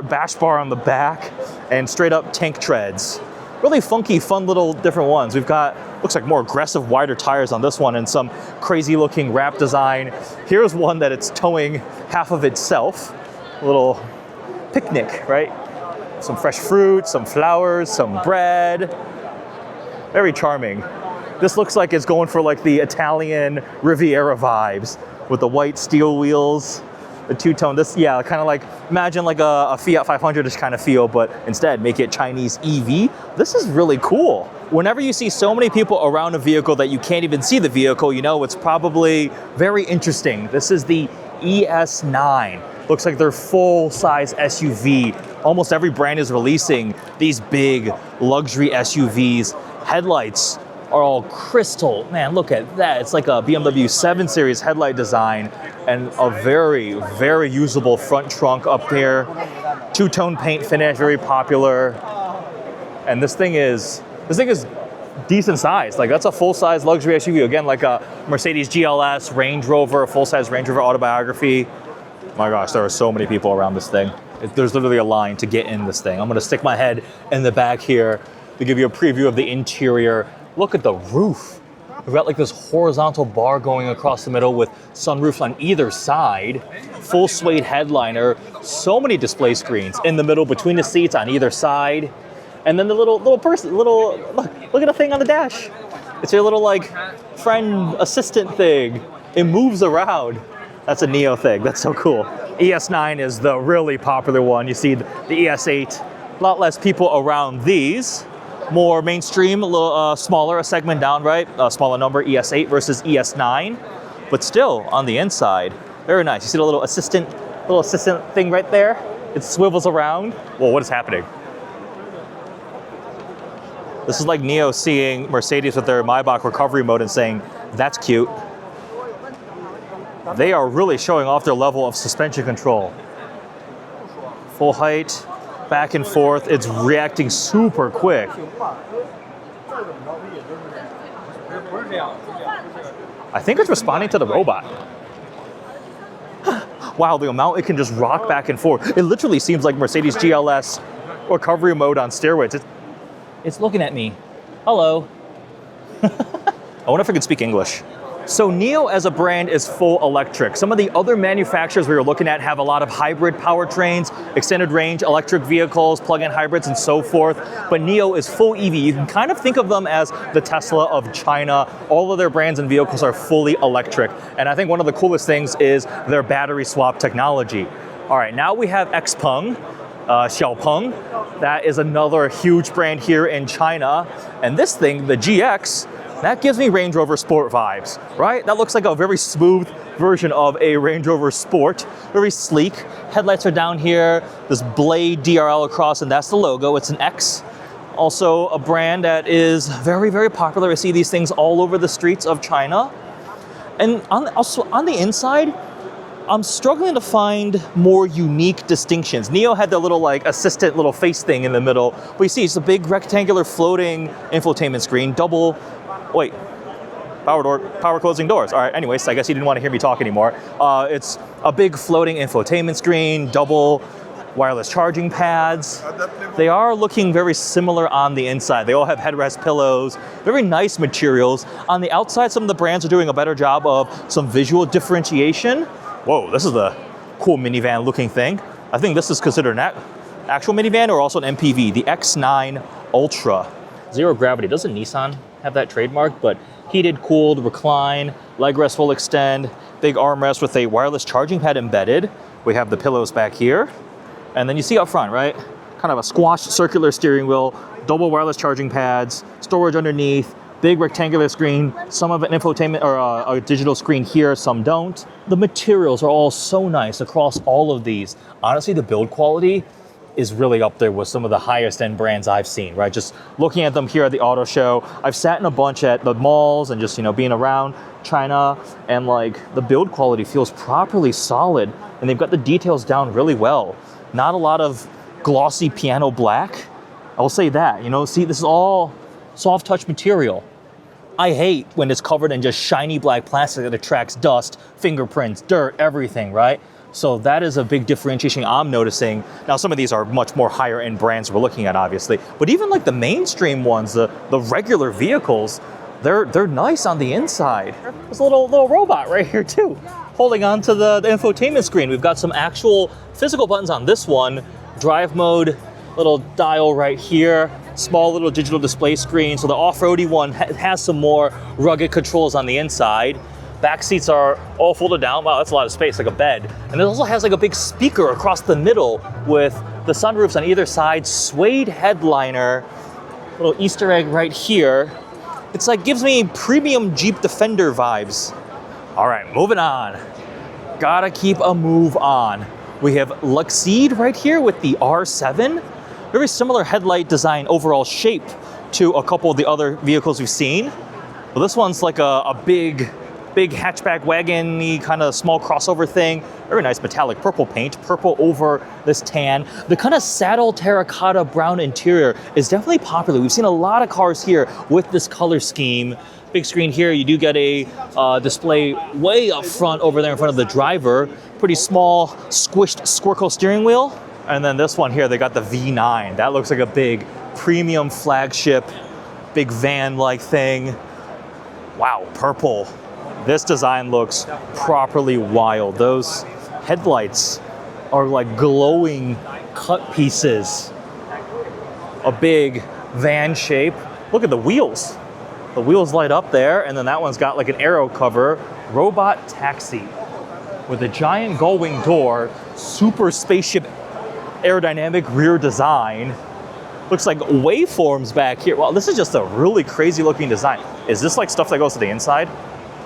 bash bar on the back and straight up tank treads. Really funky, fun little different ones. We've got, looks like more aggressive, wider tires on this one and some crazy looking wrap design. Here's one that it's towing half of itself. A little picnic, right? Some fresh fruit, some flowers, some bread. Very charming. This looks like it's going for like the Italian Riviera vibes with the white steel wheels, the two-tone. This, yeah, kind of like, imagine like a Fiat 500-ish kind of feel, but instead make it Chinese EV. This is really cool. Whenever you see so many people around a vehicle that you can't even see the vehicle, you know it's probably very interesting. This is the ES9. Looks like they're full-size SUV. Almost every brand is releasing these big luxury SUVs. Headlights are all crystal. Man, look at that. It's like a BMW 7 Series headlight design and a very, very usable front trunk up here. Two-tone paint finish, very popular. And this thing is decent size. Like that's a full-size luxury SUV. Again, like a Mercedes GLS, Range Rover, a full-size Range Rover autobiography. My gosh, there are so many people around this thing. There's literally a line to get in this thing. I'm gonna stick my head in the back here to give you a preview of the interior. Look at the roof. We've got like this horizontal bar going across the middle with sunroofs on either side. Full suede headliner. So many display screens in the middle between the seats on either side. And then the little person, look at the thing on the dash. It's your little like friend assistant thing. It moves around. That's a NIO thing. That's so cool. ES9 is the really popular one. You see the ES8, a lot less people around these. More mainstream, a little smaller, a segment down, right? A smaller number, ES8 versus ES9. But still, on the inside, very nice. You see the little assistant thing right there? It swivels around. Whoa, what is happening? This is like NIO seeing Mercedes with their Maybach recovery mode and saying, that's cute. They are really showing off their level of suspension control. Full height, back and forth. It's reacting super quick. I think it's responding to the robot. Wow, the amount it can just rock back and forth. It literally seems like Mercedes GLS recovery mode on steroids. It's looking at me. Hello. I wonder if I could speak English. So NIO as a brand is full electric. Some of the other manufacturers we were looking at have a lot of hybrid powertrains, extended range electric vehicles, plug-in hybrids, and so forth. But NIO is full EV. You can kind of think of them as the Tesla of China. All of their brands and vehicles are fully electric. And I think one of the coolest things is their battery swap technology. All right, now we have XPeng, Xiaopeng. That is another huge brand here in China. And this thing, the GX, that gives me Range Rover Sport vibes, right? That looks like a very smooth version of a Range Rover Sport, very sleek. Headlights are down here, this Blade DRL across, and that's the logo, it's an X. Also a brand that is very, very popular. I see these things all over the streets of China. And also on the inside, I'm struggling to find more unique distinctions. NIO had the little like assistant little face thing in the middle, but you see it's a big rectangular floating infotainment screen, wait, power closing doors. All right, anyways, I guess you didn't want to hear me talk anymore. It's a big floating infotainment screen, double wireless charging pads. They are looking very similar on the inside. They all have headrest pillows, very nice materials. On the outside, some of the brands are doing a better job of some visual differentiation. Whoa, this is a cool minivan looking thing. I think this is considered an actual minivan or also an MPV, the X9 Ultra. Zero gravity. Doesn't Nissan have that trademark? But heated, cooled, recline, leg rest will extend, big armrest with a wireless charging pad embedded. We have the pillows back here. And then you see up front, right? Kind of a squashed circular steering wheel, double wireless charging pads, storage underneath, big rectangular screen, some of an infotainment or a digital screen here, some don't. The materials are all so nice across all of these. Honestly, the build quality is really up there with some of the highest end brands I've seen, right? Just looking at them here at the auto show. I've sat in a bunch at the malls and just, being around China, and like the build quality feels properly solid, and they've got the details down really well. Not a lot of glossy piano black. I will say that, see, this is all soft touch material. I hate when it's covered in just shiny black plastic that attracts dust, fingerprints, dirt, everything, right? So that is a big differentiation I'm noticing. Now, some of these are much more higher end brands we're looking at, obviously, but even like the mainstream ones, the regular vehicles, they're nice on the inside. There's a little robot right here too, holding on to the infotainment screen. We've got some actual physical buttons on this one, drive mode, little dial right here, small little digital display screen. So the off-roady one has some more rugged controls on the inside. Back seats are all folded down. Wow, that's a lot of space, like a bed. And it also has like a big speaker across the middle with the sunroofs on either side, suede headliner, little Easter egg right here. It's like, gives me premium Jeep Defender vibes. All right, moving on. Gotta keep a move on. We have Luxeed right here with the R7. Very similar headlight design, overall shape to a couple of the other vehicles we've seen. Well, this one's like a big hatchback wagon-y kind of small crossover thing. Very nice metallic purple paint, purple over this tan. The kind of saddle terracotta brown interior is definitely popular. We've seen a lot of cars here with this color scheme. Big screen here, you do get a display way up front over there in front of the driver. Pretty small, squished Squircle steering wheel. And then this one here, they got the V9. That looks like a big premium flagship, big van-like thing. Wow, purple. This design looks properly wild. Those headlights are like glowing cut pieces. A big van shape. Look at the wheels. The wheels light up there, and then that one's got like an aero cover. Robot taxi with a giant gull-wing door, super spaceship aerodynamic rear design. Looks like waveforms back here. Wow, this is just a really crazy looking design. Is this like stuff that goes to the inside?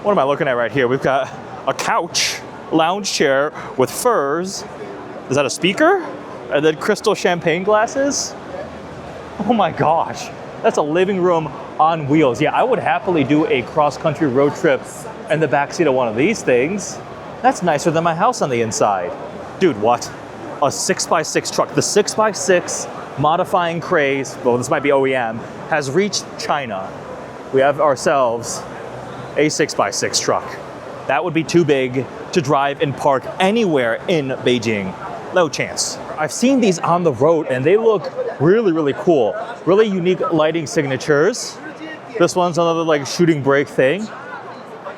What am I looking at right here? We've got a couch, lounge chair with furs. Is that a speaker? And then crystal champagne glasses? Oh my gosh, that's a living room on wheels. Yeah, I would happily do a cross-country road trip in the backseat of one of these things. That's nicer than my house on the inside. Dude, what? a 6x6 truck. The 6x6 modifying craze, well, this might be OEM, has reached China. We have ourselves a 6x6 truck. That would be too big to drive and park anywhere in Beijing. No chance. I've seen these on the road and they look really, really cool. Really unique lighting signatures. This one's another like shooting brake thing.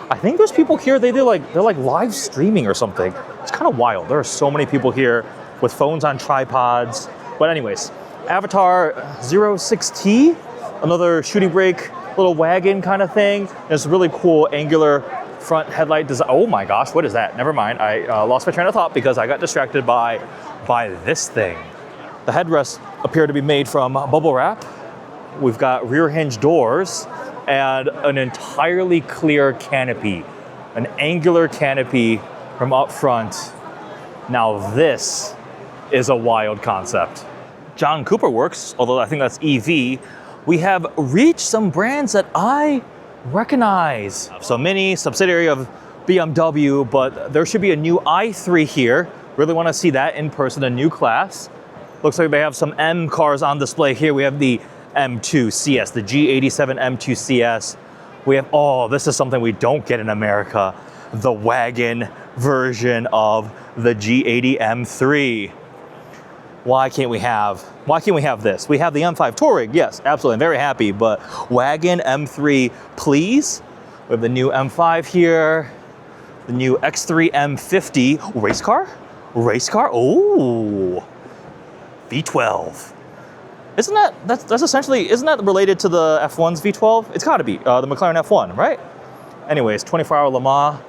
I think there's people here, they're like live streaming or something. It's kind of wild. There are so many people here with phones on tripods. But anyways, Avatr 06T, another shooting brake, little wagon kind of thing. There's a really cool angular front headlight design. Oh my gosh, what is that? Never mind, I lost my train of thought because I got distracted by this thing. The headrests appear to be made from bubble wrap. We've got rear hinge doors and an entirely clear canopy, an angular canopy from up front. Now this is a wild concept. John Cooper Works, although I think that's EV, we have reached some brands that I recognize. So Mini, subsidiary of BMW, but there should be a new i3 here. Really want to see that in person, a new class. Looks like they have some M cars on display here. We have the M2 CS, the G87 M2 CS. We have, oh, this is something we don't get in America, the wagon version of the G80 M3. Why can't we have this? We have the M5 Touareg, yes, absolutely, I'm very happy, but wagon M3, please. We have the new M5 here, the new X3 M50, race car? Race car, oh, V12. Isn't that related to the F1's V12? It's gotta be, the McLaren F1, right? Anyways, 24-hour Le Mans,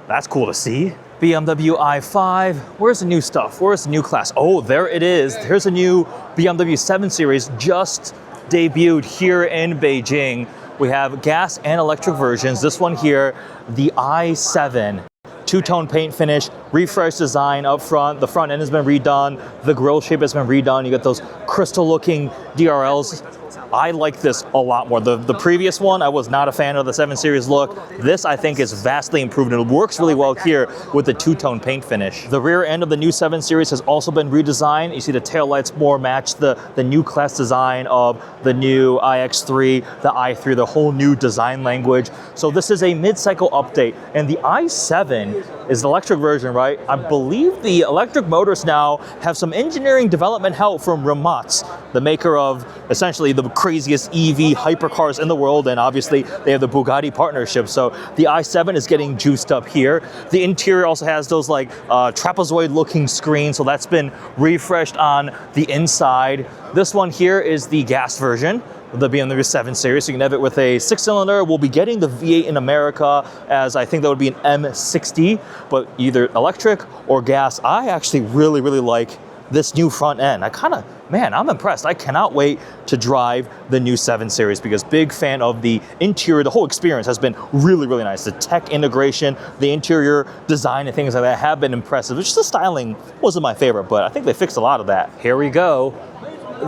that's cool to see. BMW i5, where's the new stuff? Where's the new class? Oh, there it is. Here's a new BMW 7 Series just debuted here in Beijing. We have gas and electric versions. This one here, the i7. Two-tone paint finish, refreshed design up front. The front end has been redone. The grille shape has been redone. You get those crystal-looking DRLs. I like this a lot more. The previous one, I was not a fan of the 7 Series look. This, I think, is vastly improved, and it works really well here with the two-tone paint finish. The rear end of the new 7 Series has also been redesigned. You see the taillights more match the new class design of the new iX3, the i3, the whole new design language. So this is a mid-cycle update, and the i7 is the electric version, right? I believe the electric motors now have some engineering development help from Rimac, the maker of essentially the craziest EV hypercars in the world, and obviously they have the Bugatti partnership. So the i7 is getting juiced up here. The interior also has those like trapezoid looking screens, so that's been refreshed on the inside. This one here is the gas version of the BMW 7 Series. So you can have it with a 6-cylinder. We'll be getting the V8 in America, as I think that would be an M60, but either electric or gas. I actually really, really like this new front end. I'm impressed. I cannot wait to drive the new 7 Series because big fan of the interior. The whole experience has been really, really nice. The tech integration, the interior design and things like that have been impressive. It's just the styling wasn't my favorite, but I think they fixed a lot of that. Here we go.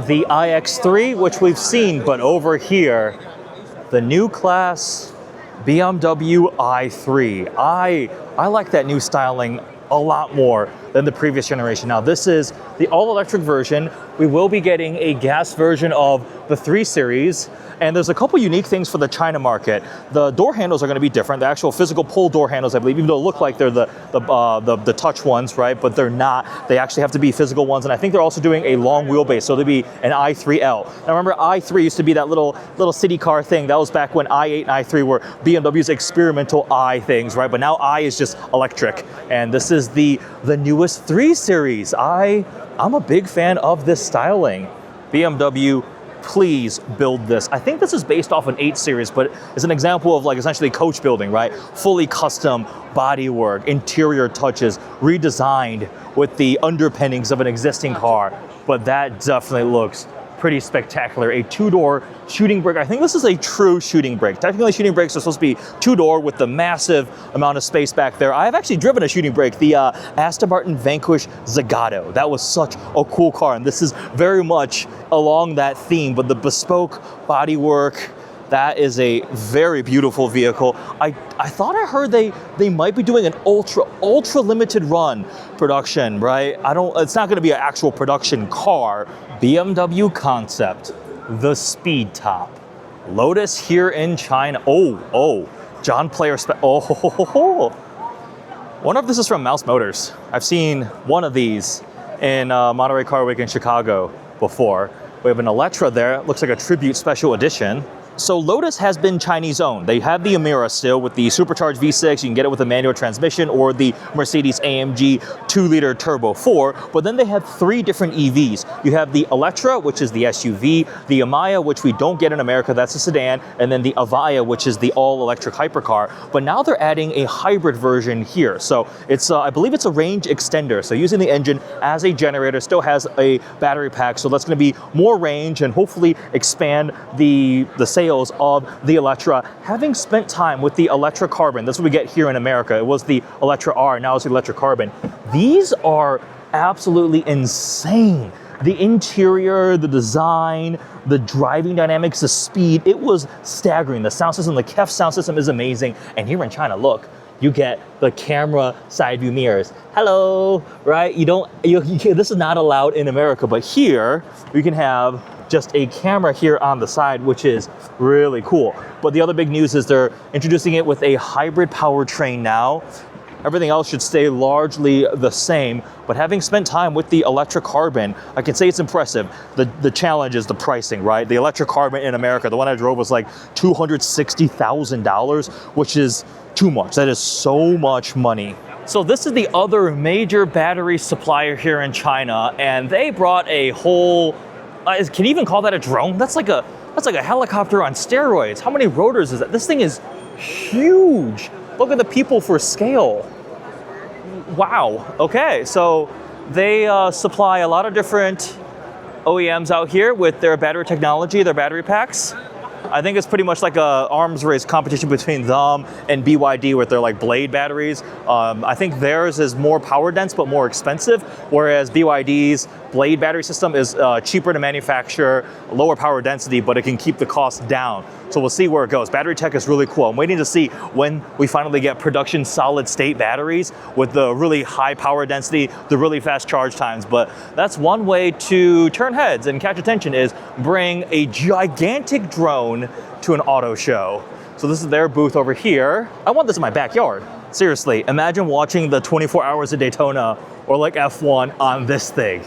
The iX3, which we've seen, but over here, the new class BMW i3. I like that new styling a lot more than the previous generation. Now this is the all-electric version. We will be getting a gas version of the 3 Series, and there's a couple unique things for the China market. The door handles are going to be different. The actual physical pull door handles, I believe, even though they look like they're the touch ones, right? But they're not. They actually have to be physical ones, and I think they're also doing a long wheelbase, so there'll be an i3L. Now remember, i3 used to be that little city car thing. That was back when i8 and i3 were BMW's experimental i things, right? But now i is just electric, and this is the newest 3 Series. I'm a big fan of this styling. BMW, please build this. I think this is based off an 8 Series, but it's an example of like essentially coach building, right? Fully custom bodywork, interior touches, redesigned with the underpinnings of an existing car. But that definitely looks pretty spectacular. A 2-door shooting brake. I think this is a true shooting brake. Technically, shooting brakes are supposed to be 2-door with the massive amount of space back there. I've actually driven a shooting brake, the Aston Martin Vanquish Zagato. That was such a cool car, and this is very much along that theme, but the bespoke bodywork, That is a very beautiful vehicle. I thought I heard they might be doing an ultra limited run production, right? It's not going to be an actual production car. BMW concept, the Speed Top. Lotus here in China. Oh, John Player wonder if this is from Mouse Motors. I've seen one of these in Monterey Car Week in Chicago before. We have an Electra there. Looks like a tribute special edition. So Lotus has been Chinese owned. They have the Emira still with the supercharged V6. You can get it with a manual transmission or the Mercedes-AMG 2-liter Turbo 4. But then they have 3 different EVs. You have the Electra, which is the SUV, the Amaya, which we don't get in America, that's a sedan, and then the Avaya, which is the all-electric hypercar. But now they're adding a hybrid version here. So it's, I believe it's a range extender. So using the engine as a generator, still has a battery pack. So that's going to be more range and hopefully expand the sales of the Electra. Having spent time with the Electra Carbon, that's what we get here in America. It was the Electra R, now it's the Electra Carbon. These are absolutely insane. The interior, the design, the driving dynamics, the speed, it was staggering. The sound system, the KEF sound system is amazing. And here in China, look, you get the camera side view mirrors. Hello, right? This is not allowed in America, but here you can have just a camera here on the side, which is really cool. But the other big news is they're introducing it with a hybrid powertrain now. Everything else should stay largely the same, but having spent time with the Electra Carbon, I can say it's impressive. The challenge is the pricing, right? The Electra Carbon in America, the one I drove was like $260,000, which is too much. That is so much money. So this is the other major battery supplier here in China, and they brought a whole, can you even call that a drone? That's like a helicopter on steroids. How many rotors is that? This thing is huge. Look at the people for scale. Wow. Okay, so they supply a lot of different OEMs out here with their battery technology, their battery packs. I think it's pretty much like a arms race competition between them and BYD with their like blade batteries. I think theirs is more power dense but more expensive, whereas BYD's blade battery system is cheaper to manufacture, lower power density, but it can keep the cost down. So we'll see where it goes. Battery tech is really cool. I'm waiting to see when we finally get production solid state batteries with the really high power density, the really fast charge times. But that's one way to turn heads and catch attention, is bring a gigantic drone to an auto show. So this is their booth over here. I want this in my backyard. Seriously, imagine watching the 24 Hours of Daytona or like F1 on this thing.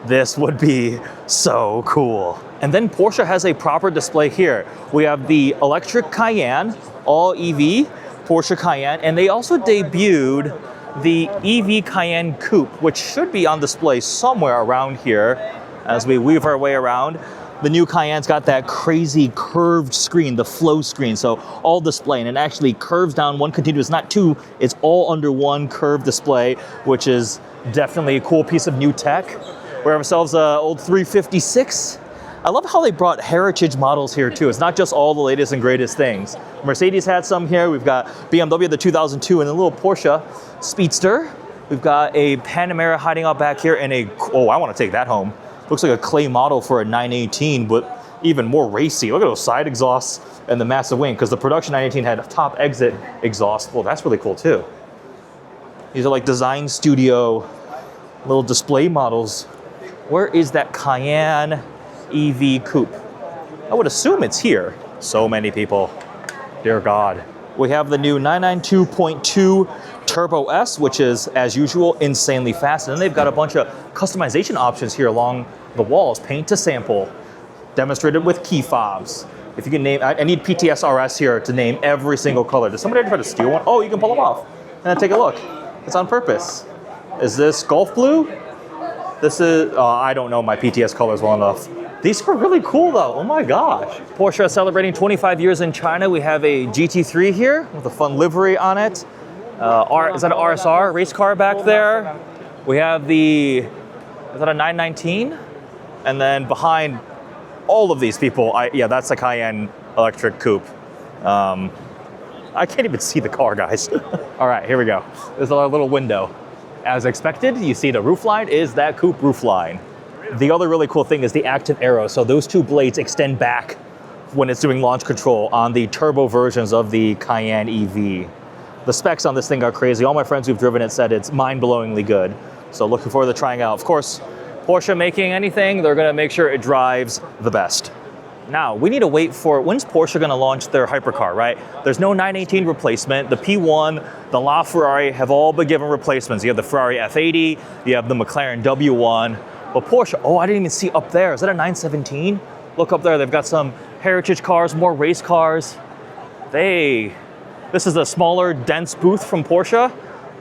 This would be so cool. And then Porsche has a proper display here. We have the electric Cayenne, all EV Porsche Cayenne, and they also debuted the EV Cayenne Coupe, which should be on display somewhere around here as we weave our way around. The new Cayenne's got that crazy curved screen, the flow screen, so all display, and it actually curves down one continuous, not two, it's all under one curved display, which is definitely a cool piece of new tech. We have ourselves an old 356. I love how they brought heritage models here too. It's not just all the latest and greatest things. Mercedes had some here. We've got BMW, the 2002, and a little Porsche Speedster. We've got a Panamera hiding out back here, and I want to take that home. Looks like a clay model for a 918, but even more racy. Look at those side exhausts and the massive wing, because the production 918 had a top exit exhaust. Well, that's really cool too. These are like design studio little display models. Where is that Cayenne EV Coupe? I would assume it's here. So many people. Dear God. We have the new 992.2 Turbo S, which is, as usual, insanely fast. And then they've got a bunch of customization options here along the walls. Paint to sample, demonstrated with key fobs. If you can name, I need PTS-RS here to name every single color. Does somebody ever try to steal one? Oh, you can pull them off. And then take a look. It's on purpose. Is this Gulf Blue? This is, I don't know my PTS colors well enough. These are really cool though, oh my gosh. Porsche is celebrating 25 years in China. We have a GT3 here with a fun livery on it. Is that an RSR race car back there? We have is that a 919? And then behind all of these people, yeah, that's a Cayenne electric coupe. I can't even see the car, guys. All right, here we go. This is our little window. As expected, you see the roofline is that coupe roofline. The other really cool thing is the active arrow. So those two blades extend back when it's doing launch control on the turbo versions of the Cayenne EV. The specs on this thing are crazy. All my friends who've driven it said it's mind-blowingly good. So looking forward to trying it out. Of course, Porsche making anything, they're gonna make sure it drives the best. Now, we need to wait for, when's Porsche gonna launch their hypercar, right? There's no 918 replacement. The P1, the LaFerrari have all been given replacements. You have the Ferrari F80, you have the McLaren W1, but Porsche, oh, I didn't even see up there. Is that a 917? Look up there, they've got some heritage cars, more race cars. This is a smaller, dense booth from Porsche,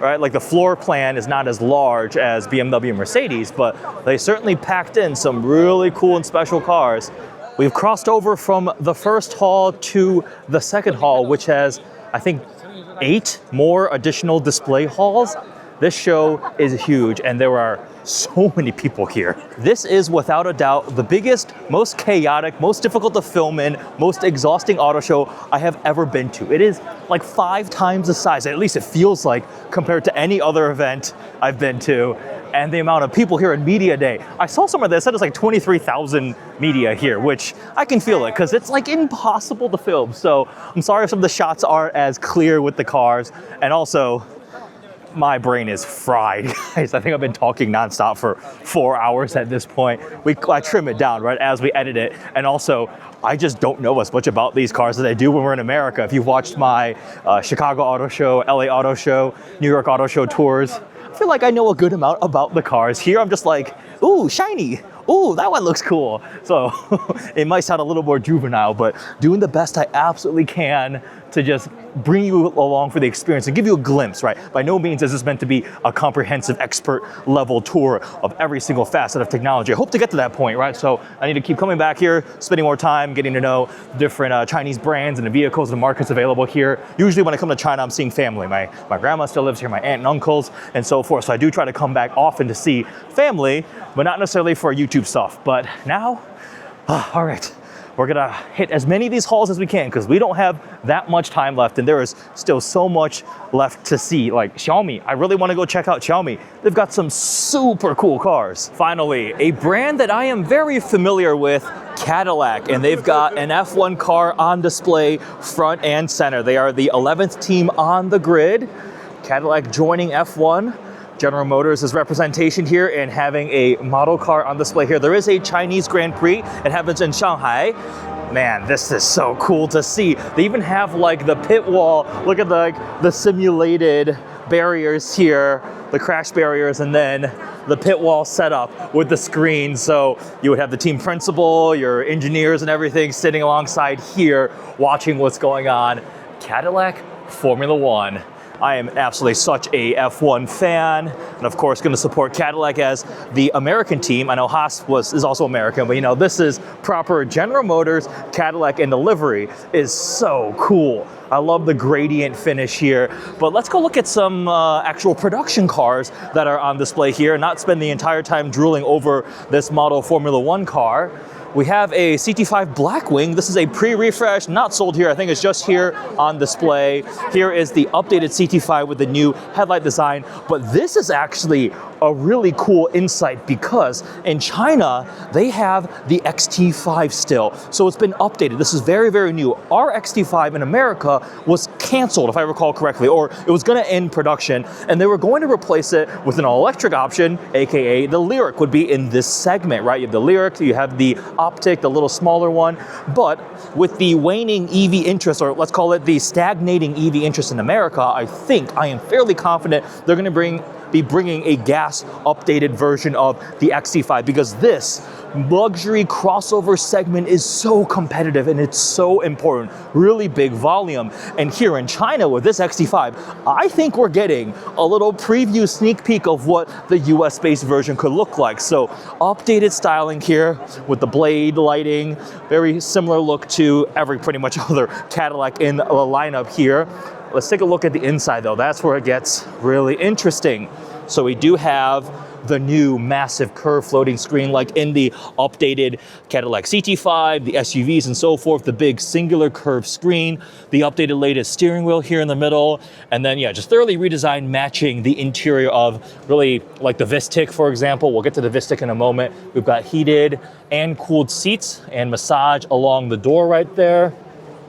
right? Like the floor plan is not as large as BMW and Mercedes, but they certainly packed in some really cool and special cars. We've crossed over from the first hall to the second hall, which has, I think, 8 more additional display halls. This show is huge, and there are so many people here. This is without a doubt the biggest, most chaotic, most difficult to film in, most exhausting auto show I have ever been to. It is like 5 times the size, at least it feels like, compared to any other event I've been to. And the amount of people here at Media Day. I saw some of this, said it's like 23,000 media here, which I can feel it because it's like impossible to film. So I'm sorry if some of the shots aren't as clear with the cars. And also, my brain is fried, guys. I think I've been talking nonstop for 4 hours at this point. I trim it down, right, as we edit it. And also, I just don't know as much about these cars as I do when we're in America. If you've watched my Chicago Auto Show, LA Auto Show, New York Auto Show tours, I feel like I know a good amount about the cars. Here I'm just like, ooh, shiny. Ooh, that one looks cool. So it might sound a little more juvenile, but doing the best I absolutely can to just bring you along for the experience and give you a glimpse, right? By no means is this meant to be a comprehensive expert level tour of every single facet of technology. I hope to get to that point, right? So I need to keep coming back here, spending more time, getting to know different Chinese brands and the vehicles and markets available here. Usually when I come to China, I'm seeing family. My grandma still lives here, my aunt and uncles, and so forth. So I do try to come back often to see family, but not necessarily for YouTube stuff. But now, all right. We're gonna hit as many of these halls as we can because we don't have that much time left and there is still so much left to see. Like Xiaomi, I really wanna go check out Xiaomi. They've got some super cool cars. Finally, a brand that I am very familiar with, Cadillac, and they've got an F1 car on display front and center. They are the 11th team on the grid. Cadillac joining F1. General Motors' representation here and having a model car on display here. There is a Chinese Grand Prix. It happens in Shanghai. Man, this is so cool to see. They even have like the pit wall. Look at the simulated barriers here, the crash barriers, and then the pit wall set up with the screen. So you would have the team principal, your engineers and everything sitting alongside here watching what's going on. Cadillac Formula One. I am absolutely such a F1 fan, and of course going to support Cadillac as the American team. I know Haas is also American, but you know, this is proper General Motors, Cadillac, and the livery is so cool. I love the gradient finish here, but let's go look at some actual production cars that are on display here and not spend the entire time drooling over this model Formula One car. We have a CT5 Blackwing. This is a pre-refresh, not sold here. I think it's just here on display. Here is the updated CT5 with the new headlight design. But this is actually a really cool insight because in China, they have the XT5 still. So it's been updated. This is very, very new. Our XT5 in America was canceled, if I recall correctly, or it was gonna end production, and they were going to replace it with an all-electric option, AKA the Lyriq would be in this segment, right? You have the Lyriq, you have the Optic, the little smaller one, but with the waning EV interest, or let's call it the stagnating EV interest in America, I am fairly confident they're gonna be bringing a gas updated version of the XT5 because this luxury crossover segment is so competitive and it's so important, really big volume. And here in China with this XT5, I think we're getting a little preview sneak peek of what the US based version could look like. So updated styling here with the blade lighting, very similar look to every pretty much other Cadillac in the lineup here. Let's take a look at the inside though. That's where it gets really interesting. So we do have the new massive curved floating screen like in the updated Cadillac CT5, the SUVs and so forth, the big singular curved screen, the updated latest steering wheel here in the middle, and then yeah, just thoroughly redesigned matching the interior of really like the Vistic, for example. We'll get to the Vistic in a moment. We've got heated and cooled seats and massage along the door right there.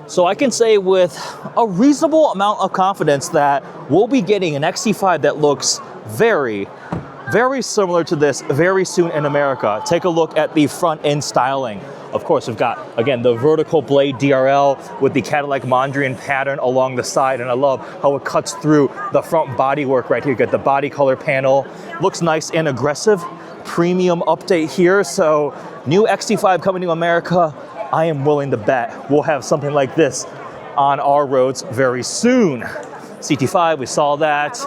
So I can say with a reasonable amount of confidence that we'll be getting an XT5 that looks very, very similar to this very soon in America. Take a look at the front end styling. Of course, we've got, again, the vertical blade DRL with the Cadillac Mondrian pattern along the side, and I love how it cuts through the front bodywork right here. You get the body color panel. Looks nice and aggressive. Premium update here. So new XT5 coming to America. I am willing to bet we'll have something like this on our roads very soon. CT5, we saw that.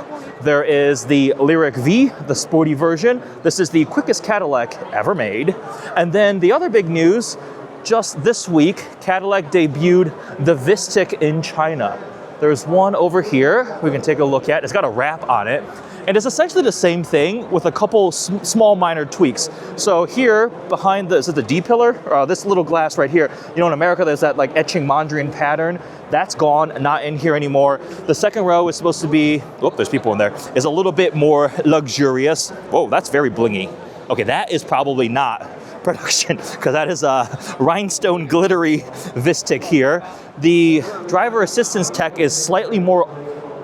There is the Lyric V, the sporty version. This is the quickest Cadillac ever made. And then the other big news, just this week, Cadillac debuted the Vistic in China. There's one over here we can take a look at. It's got a wrap on it. And it's essentially the same thing with a couple small minor tweaks. So here behind the, is it the D pillar? This little glass right here. You know, in America, there's that like etching Mondrian pattern. That's gone, not in here anymore. The second row is supposed to be, oh, there's people in there, is a little bit more luxurious. Whoa, that's very blingy. Okay, that is probably not production, because that is a rhinestone glittery Vistic here. The driver assistance tech is slightly more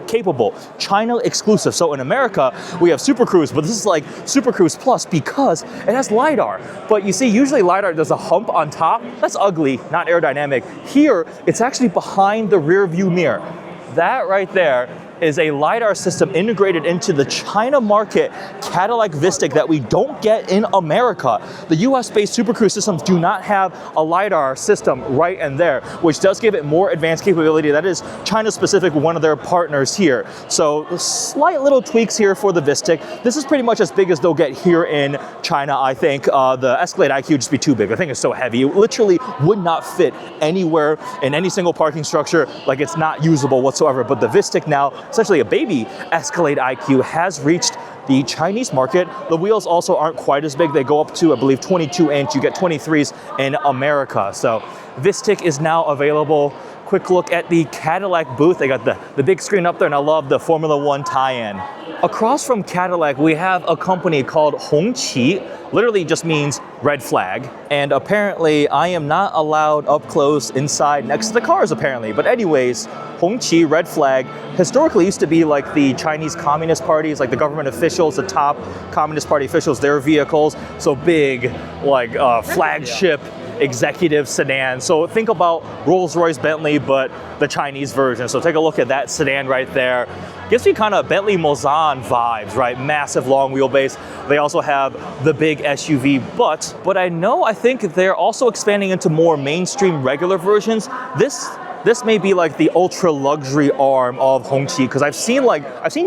capable, China exclusive. So in America, we have Super Cruise, but this is like Super Cruise Plus because it has LiDAR. But you see, usually LiDAR does a hump on top. That's ugly, not aerodynamic. Here, it's actually behind the rear view mirror. That right there is a LiDAR system integrated into the China market Cadillac Vistic that we don't get in America. The US-based Super Cruise systems do not have a LiDAR system right in there, which does give it more advanced capability. That is China-specific, one of their partners here. So slight little tweaks here for the Vistic. This is pretty much as big as they'll get here in China, I think. The Escalade IQ would just be too big. The thing is so heavy. It literally would not fit anywhere in any single parking structure. Like, it's not usable whatsoever. But the Vistic now, essentially a baby Escalade IQ, has reached the Chinese market. The wheels also aren't quite as big. They go up to, I believe, 22 inch. You get 23s in America. So Vistic is now available. Quick look at the Cadillac booth. They got the big screen up there, and I love the Formula One tie-in. Across from Cadillac, we have a company called Hongqi. Literally just means red flag. And apparently, I am not allowed up close inside next to the cars, apparently. But anyways, Hongqi, red flag, historically used to be like the Chinese Communist parties, like the government officials, the top Communist Party officials, their vehicles. So big, like flagship executive sedan. So think about Rolls-Royce, Bentley, but the Chinese version. So take a look at that sedan right there. Gives me kind of Bentley Mulsanne vibes, right? Massive long wheelbase. They also have the big SUV, but I think they're also expanding into more mainstream regular versions. This may be like the ultra luxury arm of Hongqi, because I've seen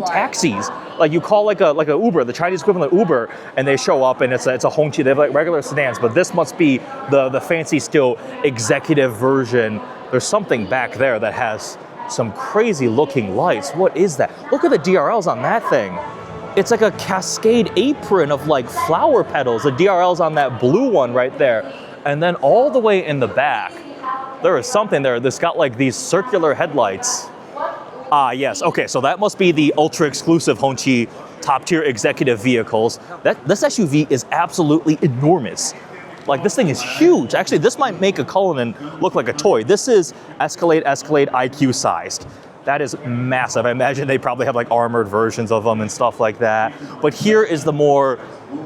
taxis. Like you call like a Uber, the Chinese equivalent of Uber, and they show up and it's a Hongqi. They have like regular sedans, but this must be the fancy still executive version. There's something back there that has some crazy looking lights. What is that? Look at the DRLs on that thing. It's like a cascade apron of like flower petals. The DRL's on that blue one right there. And then all the way in the back, there is something there that's got like these circular headlights. Ah, yes. Okay, so that must be the ultra exclusive Hongqi top tier executive vehicles. This SUV is absolutely enormous. Like, this thing is huge. Actually, this might make a Cullinan look like a toy. This is Escalade IQ sized. That is massive. I imagine they probably have like armored versions of them and stuff like that. But here is the more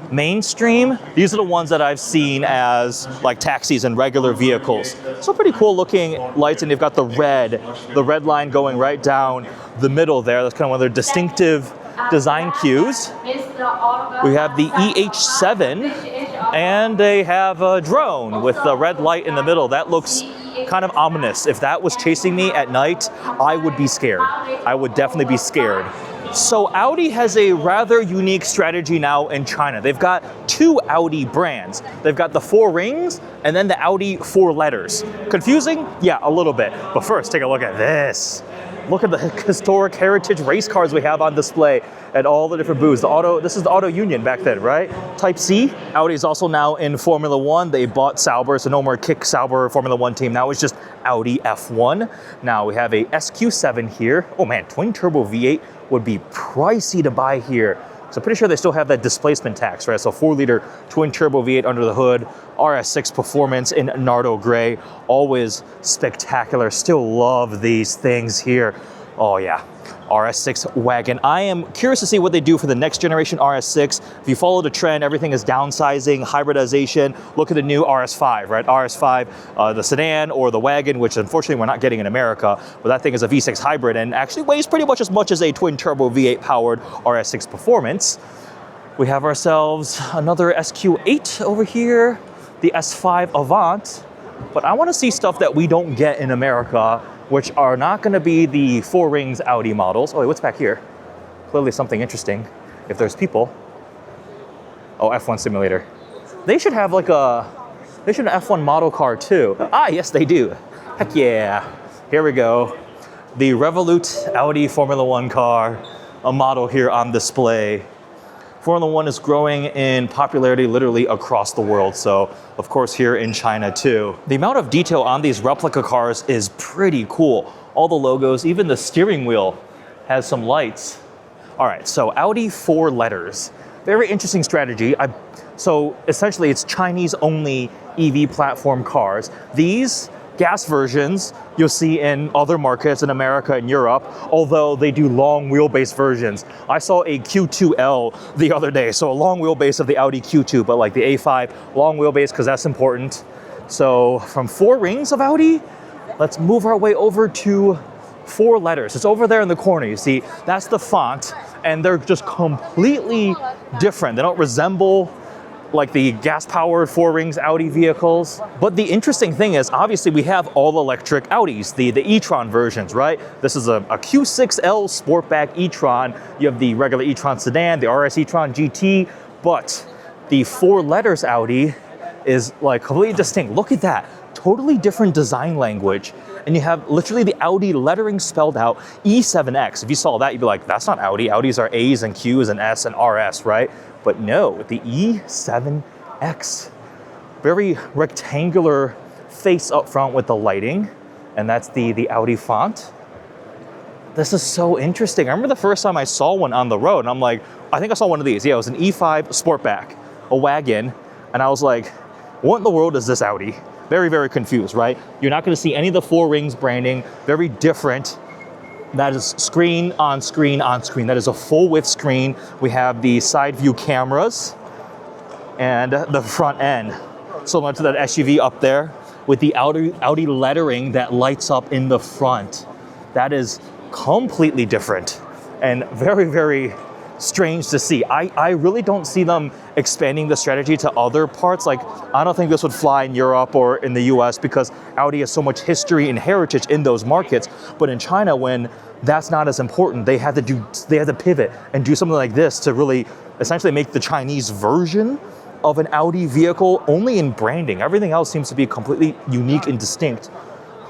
mainstream. These are the ones that I've seen as like taxis and regular vehicles. So pretty cool looking lights, and they've got the red line going right down the middle there. That's kind of one of their distinctive design cues. We have the EH7, and they have a drone with the red light in the middle. That looks kind of ominous. If that was chasing me at night, I would be scared. I would definitely be scared. So Audi has a rather unique strategy now in China. They've got two Audi brands. They've got the 4 rings and then the Audi 4 letters. Confusing? Yeah, a little bit. But first, take a look at this. Look at the historic heritage race cars we have on display at all the different booths. This is the Auto Union back then, right? Type C. Audi is also now in Formula One. They bought Sauber, so no more Kick Sauber Formula One team. Now it's just Audi F1. Now we have a SQ7 here. Oh man, twin turbo V8 would be pricey to buy here. So I'm pretty sure they still have that displacement tax, right? So 4-liter twin turbo V8 under the hood, RS6 performance in Nardo gray, always spectacular. Still love these things here. Oh yeah, RS6 wagon. I am curious to see what they do for the next generation RS6. If you follow the trend, everything is downsizing, hybridization. Look at the new RS5, right? RS5, the sedan or the wagon, which unfortunately we're not getting in America, but that thing is a V6 hybrid and actually weighs pretty much as a twin turbo V8 powered RS6 performance. We have ourselves another SQ8 over here, the S5 Avant, but I want to see stuff that we don't get in America, which are not going to be the 4 rings Audi models. Oh, wait, what's back here? Clearly something interesting, if there's people. Oh, F1 simulator. They should have like an F1 model car too. Ah, yes, they do. Heck yeah. Here we go. The Revolut Audi Formula One car, a model here on display. Formula One is growing in popularity literally across the world, so of course here in China too. The amount of detail on these replica cars is pretty cool. All the logos, even the steering wheel has some lights. All right, so Audi 4 letters. Very interesting strategy. So essentially it's Chinese only EV platform cars. These gas versions you'll see in other markets in America and Europe, although they do long wheelbase versions. I saw a Q2L the other day, so a long wheelbase of the Audi Q2, but like the A5 long wheelbase because that's important. So from 4 rings of Audi, let's move our way over to 4 letters. It's over there in the corner, you see, that's the font, and they're just completely different. They don't resemble like the gas-powered 4 rings Audi vehicles. But the interesting thing is, obviously we have all electric Audis, the e-tron versions, right? This is a Q6L Sportback e-tron. You have the regular e-tron sedan, the RS e-tron GT, but the 4 letters Audi is like completely distinct. Look at that, totally different design language. And you have literally the Audi lettering spelled out, E7X. If you saw that, you'd be like, that's not Audi. Audis are A's and Q's and S and RS, right? But no, the E7X. Very rectangular face up front with the lighting. And that's the Audi font. This is so interesting. I remember the first time I saw one on the road, and I'm like, I think I saw one of these. Yeah, it was an E5 Sportback, a wagon. And I was like, what in the world is this Audi? Very, very confused, right? You're not gonna see any of the 4 rings branding, very different. That is screen on screen on screen. That is a full width screen. We have the side view cameras and the front end. Similar to that SUV up there with the Audi lettering that lights up in the front. That is completely different and very, very strange to see. I really don't see them expanding the strategy to other parts. Like, I don't think this would fly in Europe or in the US because Audi has so much history and heritage in those markets. But in China, when that's not as important, they had to pivot and do something like this to really essentially make the Chinese version of an Audi vehicle only in branding. Everything else seems to be completely unique and distinct.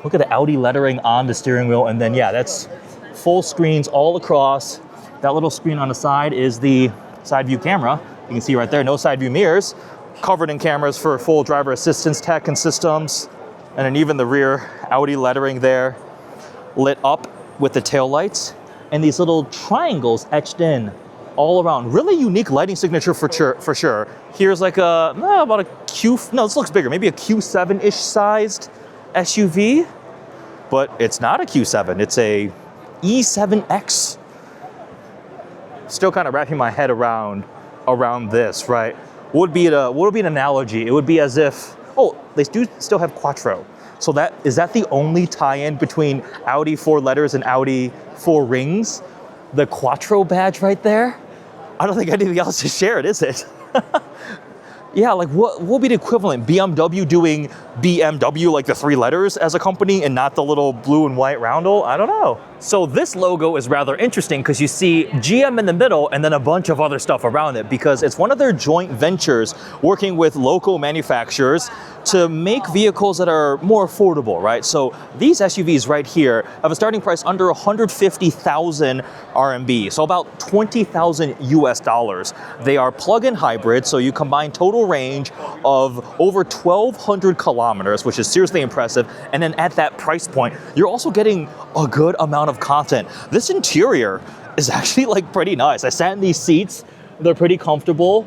Look at the Audi lettering on the steering wheel, and then yeah, that's full screens all across. That little screen on the side is the side view camera. You can see right there, no side view mirrors, covered in cameras for full driver assistance tech and systems. And then even the rear Audi lettering there, lit up with the taillights, and these little triangles etched in all around. Really unique lighting signature for sure. Here's like about a this looks bigger, maybe a Q7-ish sized SUV, but it's not a Q7, it's a E7X. Still kind of wrapping my head around this, right? What would be an analogy? It would be as if, oh, they do still have Quattro. So is that the only tie-in between Audi 4 letters and Audi 4 rings? The Quattro badge right there? I don't think anything else is shared, is it? Yeah, like what will be the equivalent? BMW doing BMW, like the 3 letters as a company and not the little blue and white roundel? I don't know. So this logo is rather interesting because you see GM in the middle and then a bunch of other stuff around it, because it's one of their joint ventures working with local manufacturers to make vehicles that are more affordable, right? So these SUVs right here have a starting price under 150,000 RMB, so about 20,000 US dollars. They are plug-in hybrid, so you combine total range of over 1,200 kilometers, which is seriously impressive. And then at that price point, you're also getting a good amount of content. This interior is actually like pretty nice. I sat in these seats, they're pretty comfortable.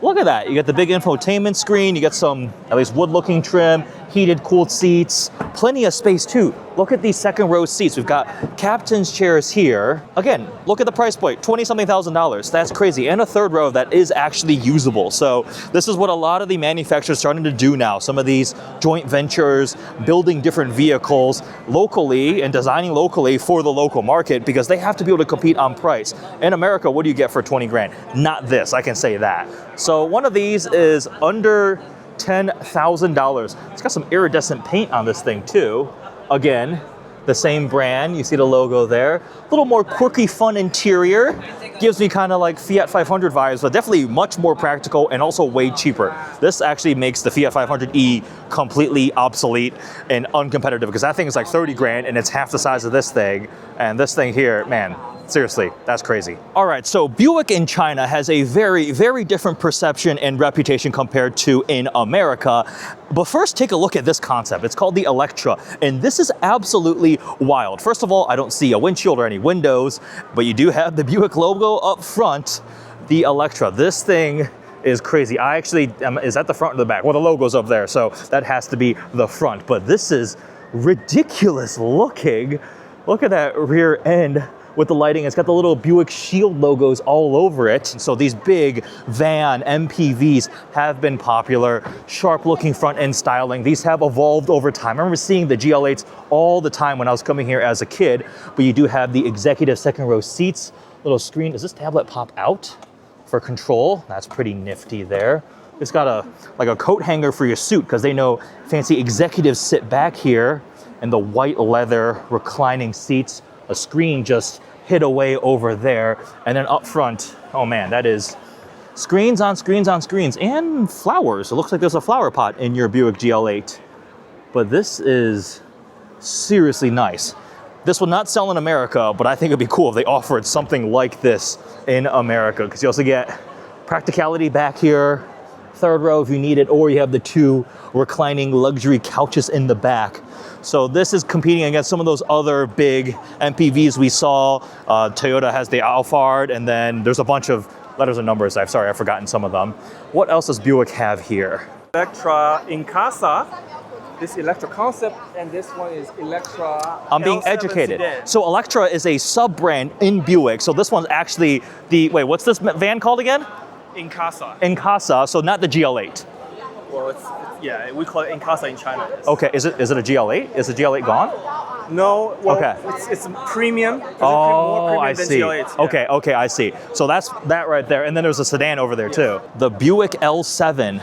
Look at that, you get the big infotainment screen, you get some at least wood looking trim, heated, cooled seats, plenty of space too. Look at these second row seats. We've got captain's chairs here. Again, look at the price point, 20-something thousand dollars. That's crazy. And a third row that is actually usable. So this is what a lot of the manufacturers are starting to do now. Some of these joint ventures, building different vehicles locally and designing locally for the local market, because they have to be able to compete on price. In America, what do you get for 20 grand? Not this, I can say that. So one of these is under $10,000. It's got some iridescent paint on this thing too. Again, the same brand, you see the logo there. A little more quirky, fun interior. Gives me kind of like Fiat 500 vibes, but definitely much more practical and also way cheaper. This actually makes the Fiat 500e completely obsolete and uncompetitive, because that thing is like 30 grand and it's half the size of this thing. And this thing here, man, seriously, that's crazy. All right, so Buick in China has a very, very different perception and reputation compared to in America. But first, take a look at this concept. It's called the Electra, and this is absolutely wild. First of all, I don't see a windshield or any windows, but you do have the Buick logo up front, the Electra. This thing is crazy. I actually is at the front or the back? Well, the logo's up there, so that has to be the front. But this is ridiculous looking. Look at that rear end with the lighting. It's got the little Buick Shield logos all over it. So these big van MPVs have been popular. Sharp looking front end styling. These have evolved over time. I remember seeing the GL8s all the time when I was coming here as a kid, but you do have the executive second row seats, little screen. Does this tablet pop out for control? That's pretty nifty there. It's got like a coat hanger for your suit, because they know fancy executives sit back here, and the white leather reclining seats. A screen just hid away over there. And then up front, oh man, that is screens on screens on screens, and flowers. It looks like there's a flower pot in your Buick GL8. But this is seriously nice. This will not sell in America, but I think it'd be cool if they offered something like this in America, because you also get practicality back here, third row if you need it, or you have the 2 reclining luxury couches in the back. So this is competing against some of those other big MPVs we saw. Toyota has the Alphard, and then there's a bunch of letters and numbers. I've forgotten some of them. What else does Buick have here? Electra in Casa, this Electra concept, and this one is Electra. I'm being educated. Sedan. So Electra is a sub-brand in Buick. So this one's actually the, wait, what's this van called again? In Casa. In Casa, so not the GL8. Well, yeah, we call it in Casa in China. Okay, is it a GL8? Is the GL8 gone? No, well, okay. It's premium. Oh, more premium I than see. GL8s, yeah. Okay, I see. So that's that right there. And then there's a sedan over there too. The Buick L7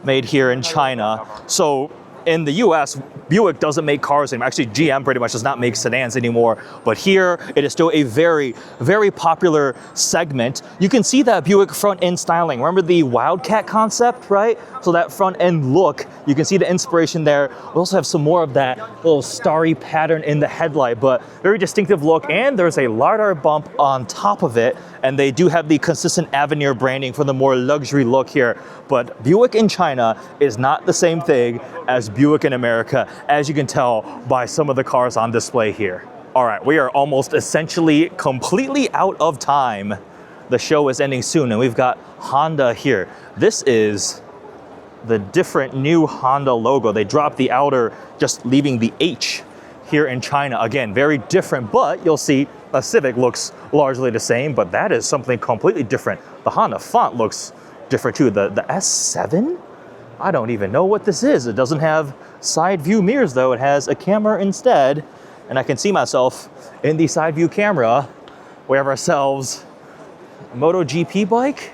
made here in China. So in the US, Buick doesn't make cars anymore. Actually, GM pretty much does not make sedans anymore. But here, it is still a very, very popular segment. You can see that Buick front end styling. Remember the Wildcat concept, right? So that front end look, you can see the inspiration there. We also have some more of that little starry pattern in the headlight, but very distinctive look. And there's a LiDAR bump on top of it. And they do have the consistent Avenir branding for the more luxury look here. But Buick in China is not the same thing as Buick in America, as you can tell by some of the cars on display here. All right, we are almost essentially completely out of time. The show is ending soon, and we've got Honda here. This is the different new Honda logo. They dropped the outer, just leaving the H here in China. Again, very different, but you'll see a Civic looks largely the same, but that is something completely different. The Honda font looks different too. The S7? I don't even know what this is. It doesn't have side view mirrors though. It has a camera instead, and I can see myself in the side view camera. We have ourselves a MotoGP bike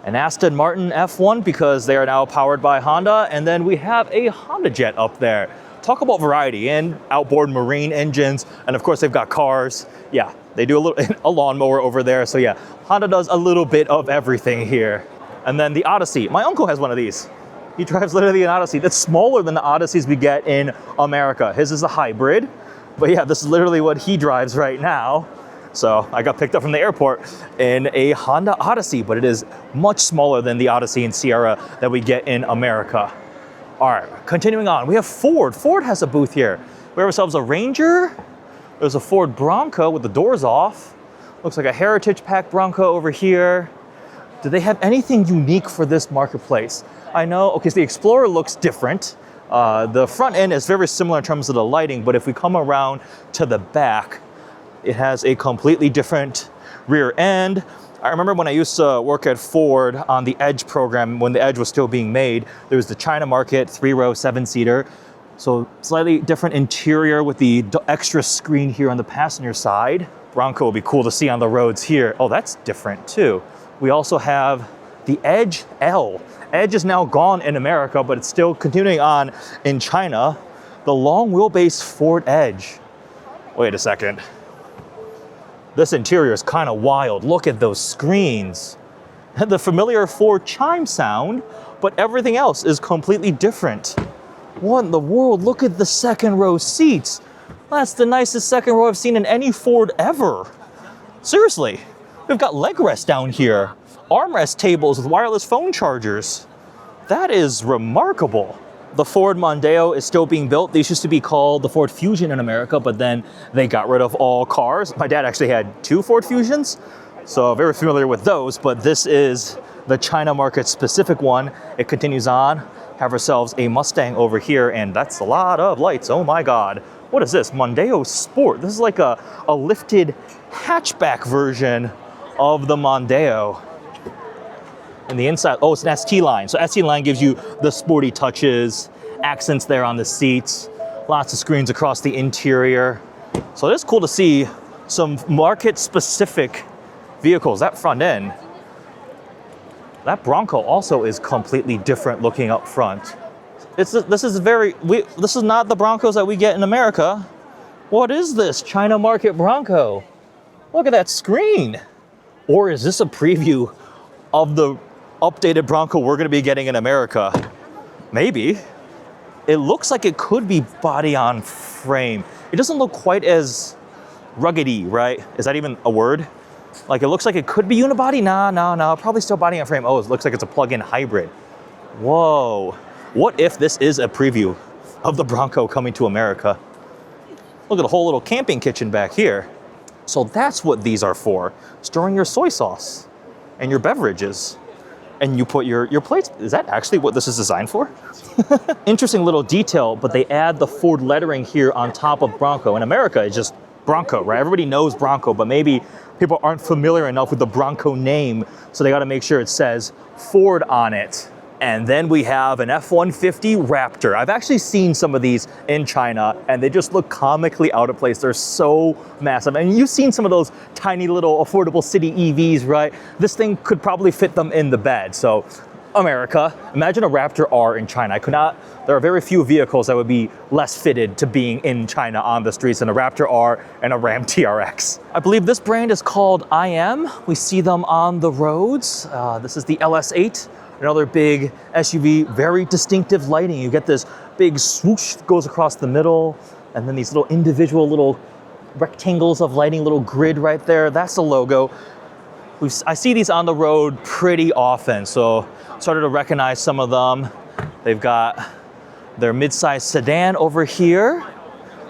An Aston Martin F1 because they are now powered by Honda. And then we have a Honda Jet up there. Talk about variety and outboard marine engines. And of course, they've got cars. Yeah, they do a lawnmower over there. So yeah, Honda does a little bit of everything here. And then the Odyssey. My uncle has one of these. He drives literally an Odyssey that's smaller than the Odysseys we get in America. His is a hybrid. But yeah, this is literally what he drives right now. So I got picked up from the airport in a Honda Odyssey, but it is much smaller than the Odyssey and Sierra that we get in America. All right, continuing on, we have Ford. Ford has a booth here. We have ourselves a Ranger. There's a Ford Bronco with the doors off. Looks like a Heritage Pack Bronco over here. Do they have anything unique for this marketplace? I know, okay, so the Explorer looks different. The front end is very similar in terms of the lighting, but if we come around to the back, it has a completely different rear end. I remember when I used to work at Ford on the Edge program, when the Edge was still being made, there was the China market 3-row 7-seater. So slightly different interior with the extra screen here on the passenger side. Bronco will be cool to see on the roads here. Oh, that's different too. We also have the Edge L. Edge is now gone in America, but it's still continuing on in China. The long wheelbase Ford Edge. Wait a second. This interior is kind of wild. Look at those screens. The familiar Ford chime sound, but everything else is completely different. What in the world? Look at the second row seats. That's the nicest second row I've seen in any Ford ever. Seriously, we've got leg rests down here, armrest tables with wireless phone chargers. That is remarkable. The Ford Mondeo is still being built. These used to be called the Ford Fusion in America, but then they got rid of all cars. My dad actually had 2 Ford Fusions, so very familiar with those, but this is the China market specific one. It continues on. Have ourselves a Mustang over here, and that's a lot of lights. Oh my God. What is this? Mondeo Sport. This is like a lifted hatchback version of the Mondeo. And the inside, oh, it's an ST line. So ST line gives you the sporty touches, accents there on the seats, lots of screens across the interior. So it is cool to see some market-specific vehicles. That front end, that Bronco also is completely different looking up front. This is not the Broncos that we get in America. What is this China market Bronco? Look at that screen. Or is this a preview of the updated Bronco we're gonna be getting in America? Maybe. It looks like it could be body on frame. It doesn't look quite as ruggedy, right? Is that even a word? Like it looks like it could be unibody. Nah, probably still body on frame. Oh, it looks like it's a plug-in hybrid. Whoa. What if this is a preview of the Bronco coming to America? Look at the whole little camping kitchen back here. So that's what these are for. Storing your soy sauce and your beverages. And you put your plates. Is that actually what this is designed for? Interesting little detail, but they add the Ford lettering here on top of Bronco. In America, it's just Bronco, right? Everybody knows Bronco, but maybe people aren't familiar enough with the Bronco name, so they gotta make sure it says Ford on it. And then we have an F-150 Raptor. I've actually seen some of these in China, and they just look comically out of place. They're so massive. And you've seen some of those tiny little affordable city EVs, right? This thing could probably fit them in the bed. So America, imagine a Raptor R in China. There are very few vehicles that would be less fitted to being in China on the streets than a Raptor R and a Ram TRX. I believe this brand is called IM. We see them on the roads. This is the LS8. Another big SUV, very distinctive lighting. You get this big swoosh that goes across the middle, and then these little individual little rectangles of lighting, little grid right there. That's the logo. I see these on the road pretty often, so started to recognize some of them. They've got their mid-size sedan over here.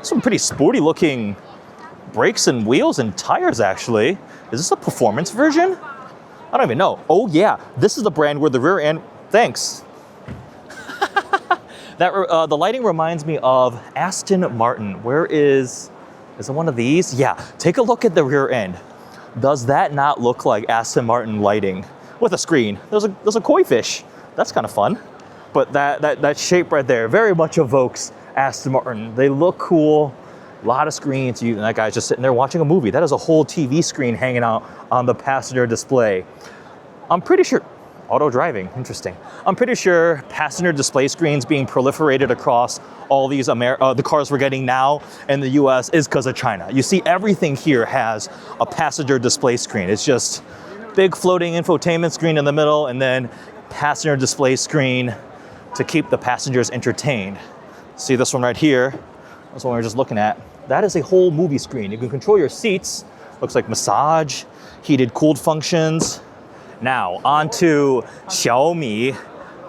Some pretty sporty looking brakes and wheels and tires, actually. Is this a performance version? I don't even know. Oh yeah, this is the brand where the rear end, thanks. The lighting reminds me of Aston Martin. Is it one of these? Yeah, take a look at the rear end. Does that not look like Aston Martin lighting? With a screen, there's a koi fish. That's kind of fun. But that shape right there very much evokes Aston Martin. They look cool. A lot of screens, and that guy's just sitting there watching a movie. That is a whole TV screen hanging out on the passenger display. I'm pretty sure, Auto driving, interesting. I'm pretty sure passenger display screens being proliferated across all these the cars we're getting now in the US is because of China. You see everything here has a passenger display screen. It's just big floating infotainment screen in the middle and then passenger display screen to keep the passengers entertained. See this one right here? That's what we were just looking at. That is a whole movie screen. You can control your seats. Looks like massage, heated cooled functions. Now, on to Xiaomi.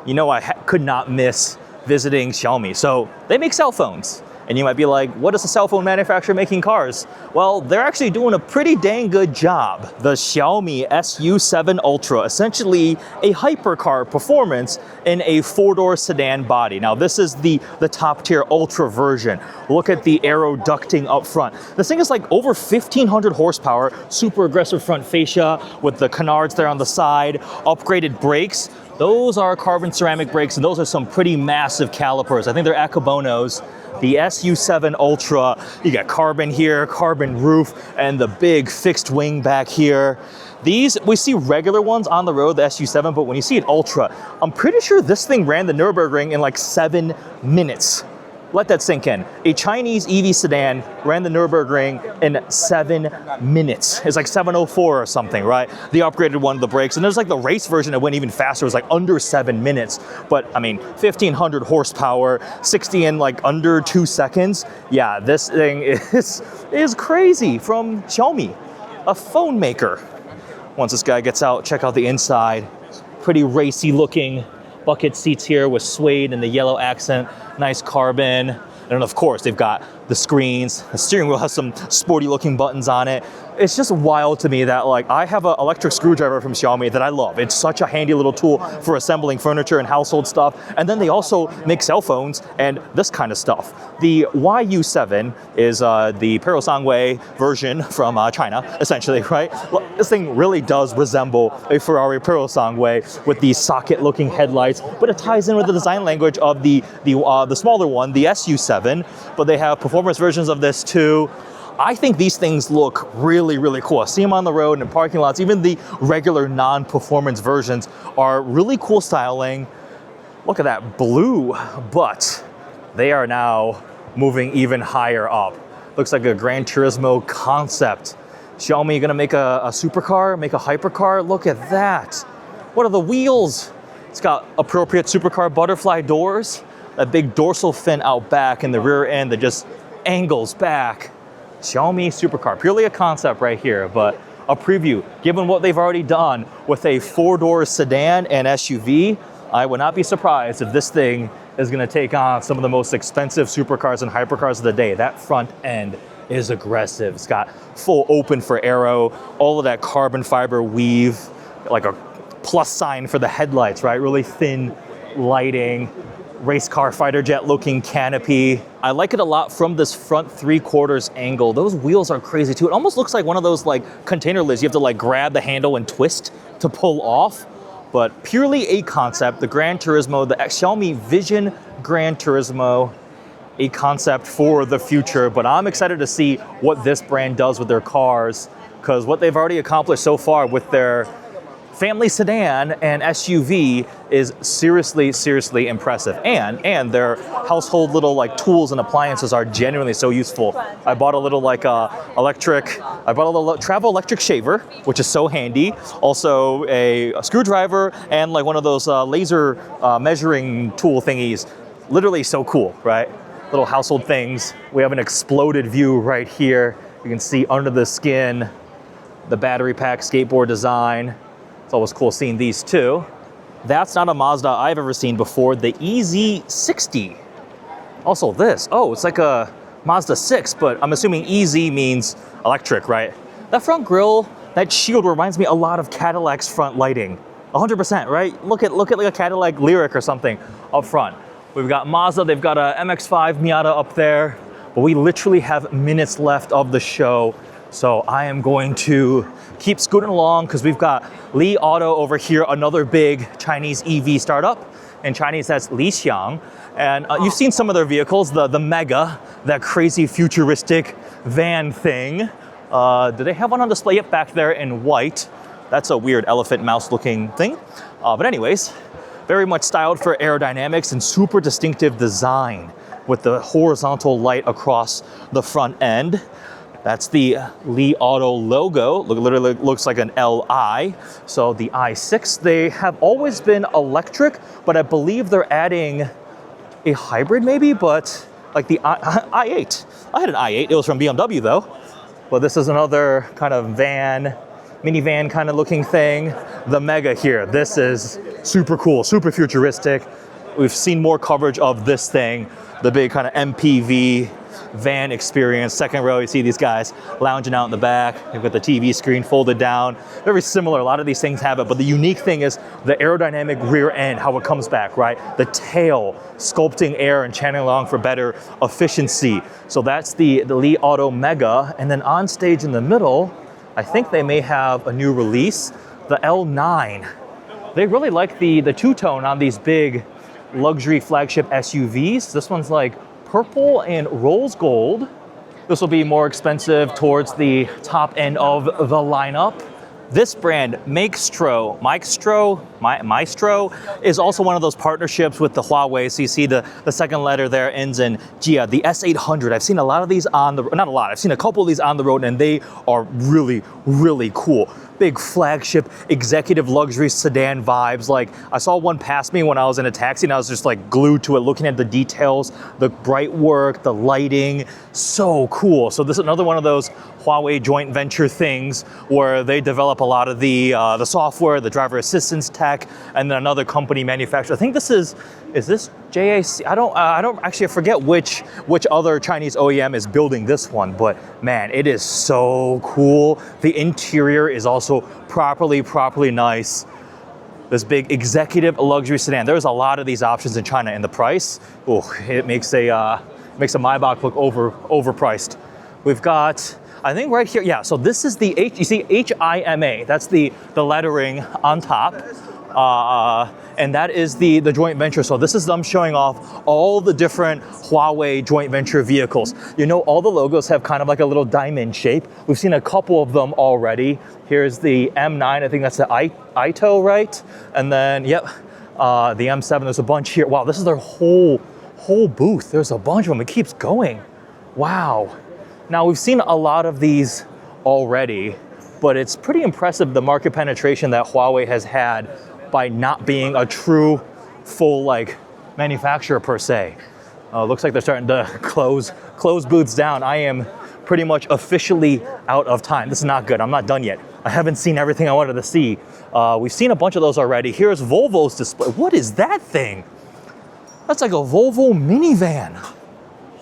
You know, I could not miss visiting Xiaomi. So they make cell phones. And you might be like, what is a cell phone manufacturer making cars? Well, they're actually doing a pretty dang good job. The Xiaomi SU7 Ultra, essentially a hypercar performance in a four-door sedan body. Now, this is the top tier Ultra version. Look at the aero ducting up front. This thing is like over 1,500 horsepower, super aggressive front fascia with the canards there on the side, upgraded brakes. Those are carbon ceramic brakes, and those are some pretty massive calipers. I think they're Akabonos. The SU7 Ultra, you got carbon here, carbon roof, and the big fixed wing back here. These, we see regular ones on the road, the SU7, but when you see an Ultra, I'm pretty sure this thing ran the Nürburgring in like 7 minutes. Let that sink in. A Chinese EV sedan ran the Nürburgring in 7 minutes. It's like 7:04 or something, right? The upgraded one, the brakes, and there's like the race version that went even faster. It was like under 7 minutes. But I mean, 1,500 horsepower, 60 in like under 2 seconds. Yeah, this thing is crazy from Xiaomi, a phone maker. Once this guy gets out, check out the inside. Pretty racy looking bucket seats here with suede and the yellow accent, nice carbon. And then of course they've got the screens. The steering wheel has some sporty looking buttons on it. It's just wild to me that like I have an electric screwdriver from Xiaomi that I love. It's such a handy little tool for assembling furniture and household stuff. And then they also make cell phones and this kind of stuff. The YU7 is the Perosangwei version from China, essentially, right? Well, this thing really does resemble a Ferrari Perosangwei with these socket-looking headlights, but it ties in with the design language of the smaller one, the SU7. But they have performance versions of this too. I think these things look really, really cool. I see them on the road and in parking lots. Even the regular non-performance versions are really cool styling. Look at that blue, but they are now moving even higher up. Looks like a Gran Turismo concept. Xiaomi gonna make a supercar, make a hypercar? Look at that. What are the wheels? It's got appropriate supercar butterfly doors, a big dorsal fin out back and the rear end that just angles back. Xiaomi supercar, purely a concept right here, but a preview. Given what they've already done with a four-door sedan and SUV, I would not be surprised if this thing is gonna take on some of the most expensive supercars and hypercars of the day. That front end is aggressive. It's got full open for aero, all of that carbon fiber weave, like a plus sign for the headlights, right? Really thin lighting. Race car fighter jet looking canopy. I like it a lot from this front 3/4 angle. Those wheels are crazy too. It almost looks like one of those like container lids. You have to like grab the handle and twist to pull off, but purely a concept. The Gran Turismo, the Xiaomi Vision Gran Turismo, a concept for the future, but I'm excited to see what this brand does with their cars, because what they've already accomplished so far with their family sedan and SUV is seriously, seriously impressive. And their household little like tools and appliances are genuinely so useful. I bought a little like I bought a little travel electric shaver, which is so handy. Also a screwdriver and like one of those laser measuring tool thingies. Literally so cool, right? Little household things. We have an exploded view right here. You can see under the skin, the battery pack skateboard design. It's always cool seeing these too. That's not a Mazda I've ever seen before, the EZ60. Also this, oh, it's like a Mazda 6, but I'm assuming EZ means electric, right? That front grille, that shield reminds me a lot of Cadillac's front lighting. 100%, right? Look at like a Cadillac Lyric or something up front. We've got Mazda, they've got a MX-5 Miata up there, but we literally have minutes left of the show. So I am going to keep scooting along because we've got Li Auto over here, another big Chinese EV startup. In Chinese, that's Li Xiang. And you've seen some of their vehicles, the Mega, that crazy futuristic van thing. Do they have one on display? Yep, back there in white. That's a weird elephant mouse looking thing. But anyways, very much styled for aerodynamics and super distinctive design with the horizontal light across the front end. That's the Li Auto logo. Literally looks like an LI. So the i6, they have always been electric, but I believe they're adding a hybrid maybe, but like the i8. I had an i8, it was from BMW though. But this is another kind of van, minivan kind of looking thing. The Mega here, this is super cool, super futuristic. We've seen more coverage of this thing, the big kind of MPV van experience. Second row, you see these guys lounging out in the back. They've got the TV screen folded down. Very similar, a lot of these things have it, but the unique thing is the aerodynamic rear end, how it comes back, right? The tail sculpting air and channeling along for better efficiency. So that's the Li Auto Mega. And then on stage in the middle, I think they may have a new release, the L9. They really like the two-tone on these big luxury flagship SUVs. This one's like purple and rose gold. This will be more expensive towards the top end of the lineup. This brand, Maextro, is also one of those partnerships with the Huawei. So you see the second letter there ends in Jia, the S800. I've seen a lot of these on the, not a lot, I've seen a couple of these on the road and they are really, really cool. Big flagship executive luxury sedan vibes. Like I saw one pass me when I was in a taxi and I was just like glued to it, looking at the details, the bright work, the lighting, so cool. So this is another one of those Huawei joint venture things where they develop a lot of the software, the driver assistance tech, and then another company manufacturer. I think this is this JAC? I don't actually, I forget which other Chinese OEM is building this one, but man, it is so cool. The interior is also properly nice. This big executive luxury sedan. There's a lot of these options in China, and the price, it makes a Maybach look overpriced. We've got, I think right here, yeah, so this is the you see HIMA, that's the lettering on top. And that is the joint venture. So this is them showing off all the different Huawei joint venture vehicles. You know, all the logos have kind of like a little diamond shape. We've seen a couple of them already. Here's the M9, I think that's the AITO, right? And then, yep, the M7, there's a bunch here. Wow, this is their whole booth. There's a bunch of them, it keeps going. Wow. Now we've seen a lot of these already, but it's pretty impressive the market penetration that Huawei has had by not being a true full like manufacturer per se. Looks like they're starting to close booths down. I am pretty much officially out of time. This is not good, I'm not done yet. I haven't seen everything I wanted to see. We've seen a bunch of those already. Here's Volvo's display. What is that thing? That's like a Volvo minivan.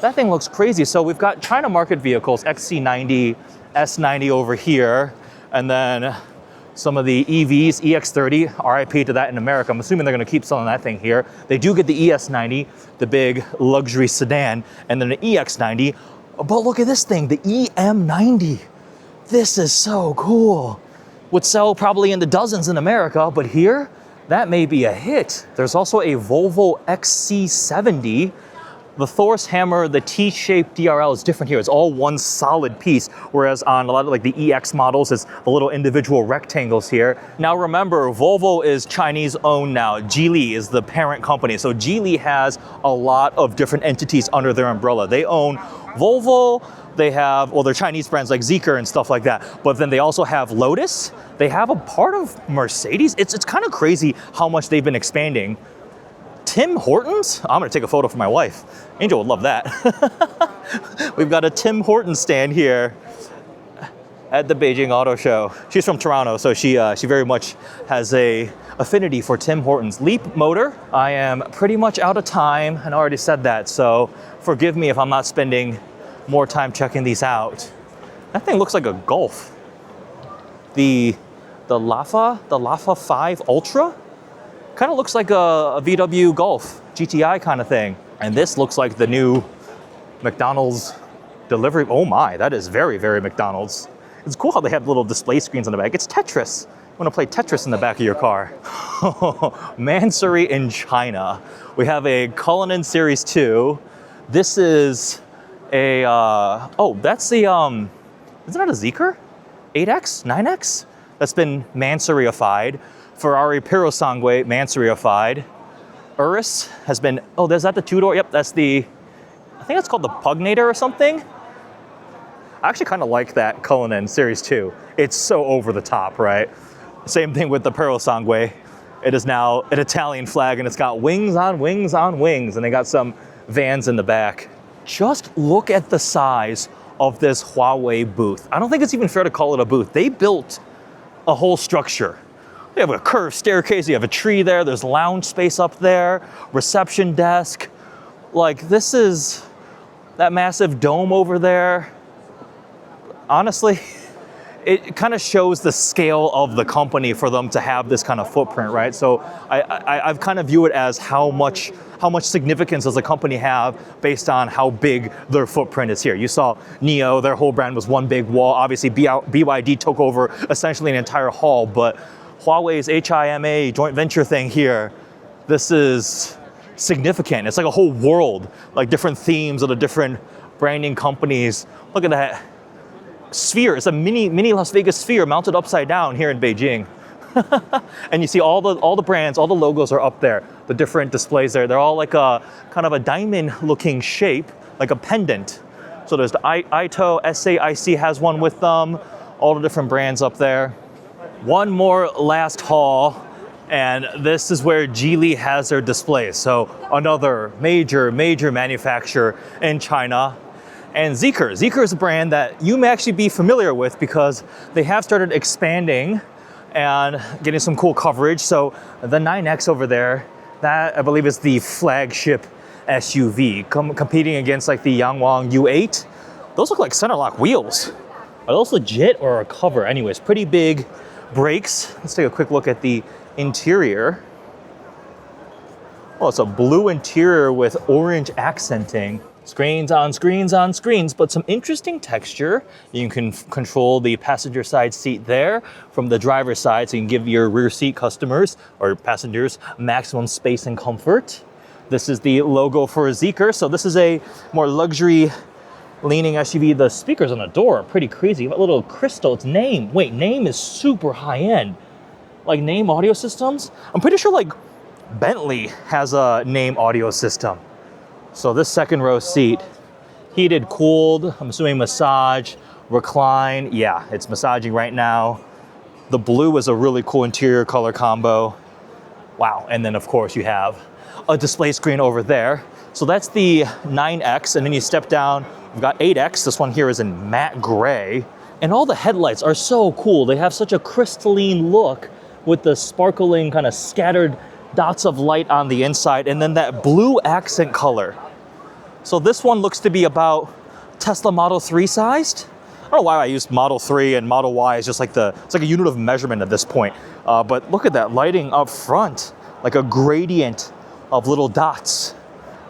That thing looks crazy. So we've got China market vehicles, XC90, S90 over here, and then some of the EVs, EX30, RIP to that in America. I'm assuming they're gonna keep selling that thing here. They do get the ES90, the big luxury sedan, and then the EX90. But look at this thing, the EM90. This is so cool. Would sell probably in the dozens in America, but here, that may be a hit. There's also a Volvo XC70. The Thor's hammer, the T-shaped DRL is different here. It's all one solid piece, whereas on a lot of like the EX models, it's the little individual rectangles here. Now remember, Volvo is Chinese owned now. Geely is the parent company. So Geely has a lot of different entities under their umbrella. They own Volvo, they have, well, they're Chinese brands like Zeekr and stuff like that. But then they also have Lotus. They have a part of Mercedes. It's kind of crazy how much they've been expanding. Tim Hortons? I'm gonna take a photo for my wife. Angel would love that. We've got a Tim Hortons stand here at the Beijing Auto Show. She's from Toronto, so she very much has a affinity for Tim Hortons. Leapmotor, I am pretty much out of time, and I already said that, so forgive me if I'm not spending more time checking these out. That thing looks like a Golf. The Lafa 5 Ultra? Kind of looks like a VW Golf GTI kind of thing. And this looks like the new McDonald's delivery. Oh my, that is very, very McDonald's. It's cool how they have little display screens on the back. It's Tetris. You want to play Tetris in the back of your car. Mansory in China. We have a Cullinan Series 2. This is a, oh, that's the, isn't that a Zeekr? 8X? 9X? that's been Mansory-ified. Ferrari Purosangue, Mansory-ified. Urus has been, oh, is that the two-door? Yep, that's the, I think it's called the Pugnator or something. I actually kind of like that Cullinan Series 2. It's so over the top, right? Same thing with the Purosangue. It is now an Italian flag and it's got wings on wings on wings, and they got some vans in the back. Just look at the size of this Huawei booth. I don't think it's even fair to call it a booth. They built a whole structure. They have a curved staircase, you have a tree there, there's lounge space up there, reception desk. Like, this is that massive dome over there. Honestly, it kind of shows the scale of the company for them to have this kind of footprint, right? So I've kind of view it as how much significance does a company have based on how big their footprint is here. You saw NIO, their whole brand was one big wall. Obviously, BYD took over essentially an entire hall, but Huawei's HIMA joint venture thing here, this is significant. It's like a whole world, like different themes of the different branding companies. Look at that sphere. It's a mini Las Vegas sphere mounted upside down here in Beijing. And you see all the brands, all the logos are up there. The different displays there. They're all like a kind of a diamond looking shape, like a pendant. So there's the AITO, SAIC has one with them, all the different brands up there. One more last haul, and this is where Geely has their displays. So another major manufacturer in China. And Zeekr. Zeekr is a brand that you may actually be familiar with because they have started expanding and getting some cool coverage. So the 9X over there, that I believe is the flagship SUV, competing against like the Yangwang U8. Those look like center lock wheels. Are those legit or a cover? Anyways, pretty big brakes. Let's take a quick look at the interior. Oh, it's a blue interior with orange accenting. Screens on screens on screens, but some interesting texture. You can control the passenger side seat there from the driver's side, so you can give your rear seat customers or passengers maximum space and comfort. This is the logo for Zeekr, so this is a more luxury leaning SUV. The speakers on the door are pretty crazy. A little crystal, it's Name. Wait, Name is super high end. Like Name audio systems? I'm pretty sure like Bentley has a Name audio system. So this second row seat, heated, cooled, I'm assuming massage, recline. Yeah, it's massaging right now. The blue is a really cool interior color combo. Wow, and then of course you have a display screen over there. So that's the 9X, and then you step down, we've got 8X. This one here is in matte gray. And all the headlights are so cool. They have such a crystalline look with the sparkling kind of scattered dots of light on the inside, and then that blue accent color. So this one looks to be about Tesla Model 3 sized. I don't know why I used Model 3 and Model Y is just like it's like a unit of measurement at this point. But look at that lighting up front, like a gradient of little dots.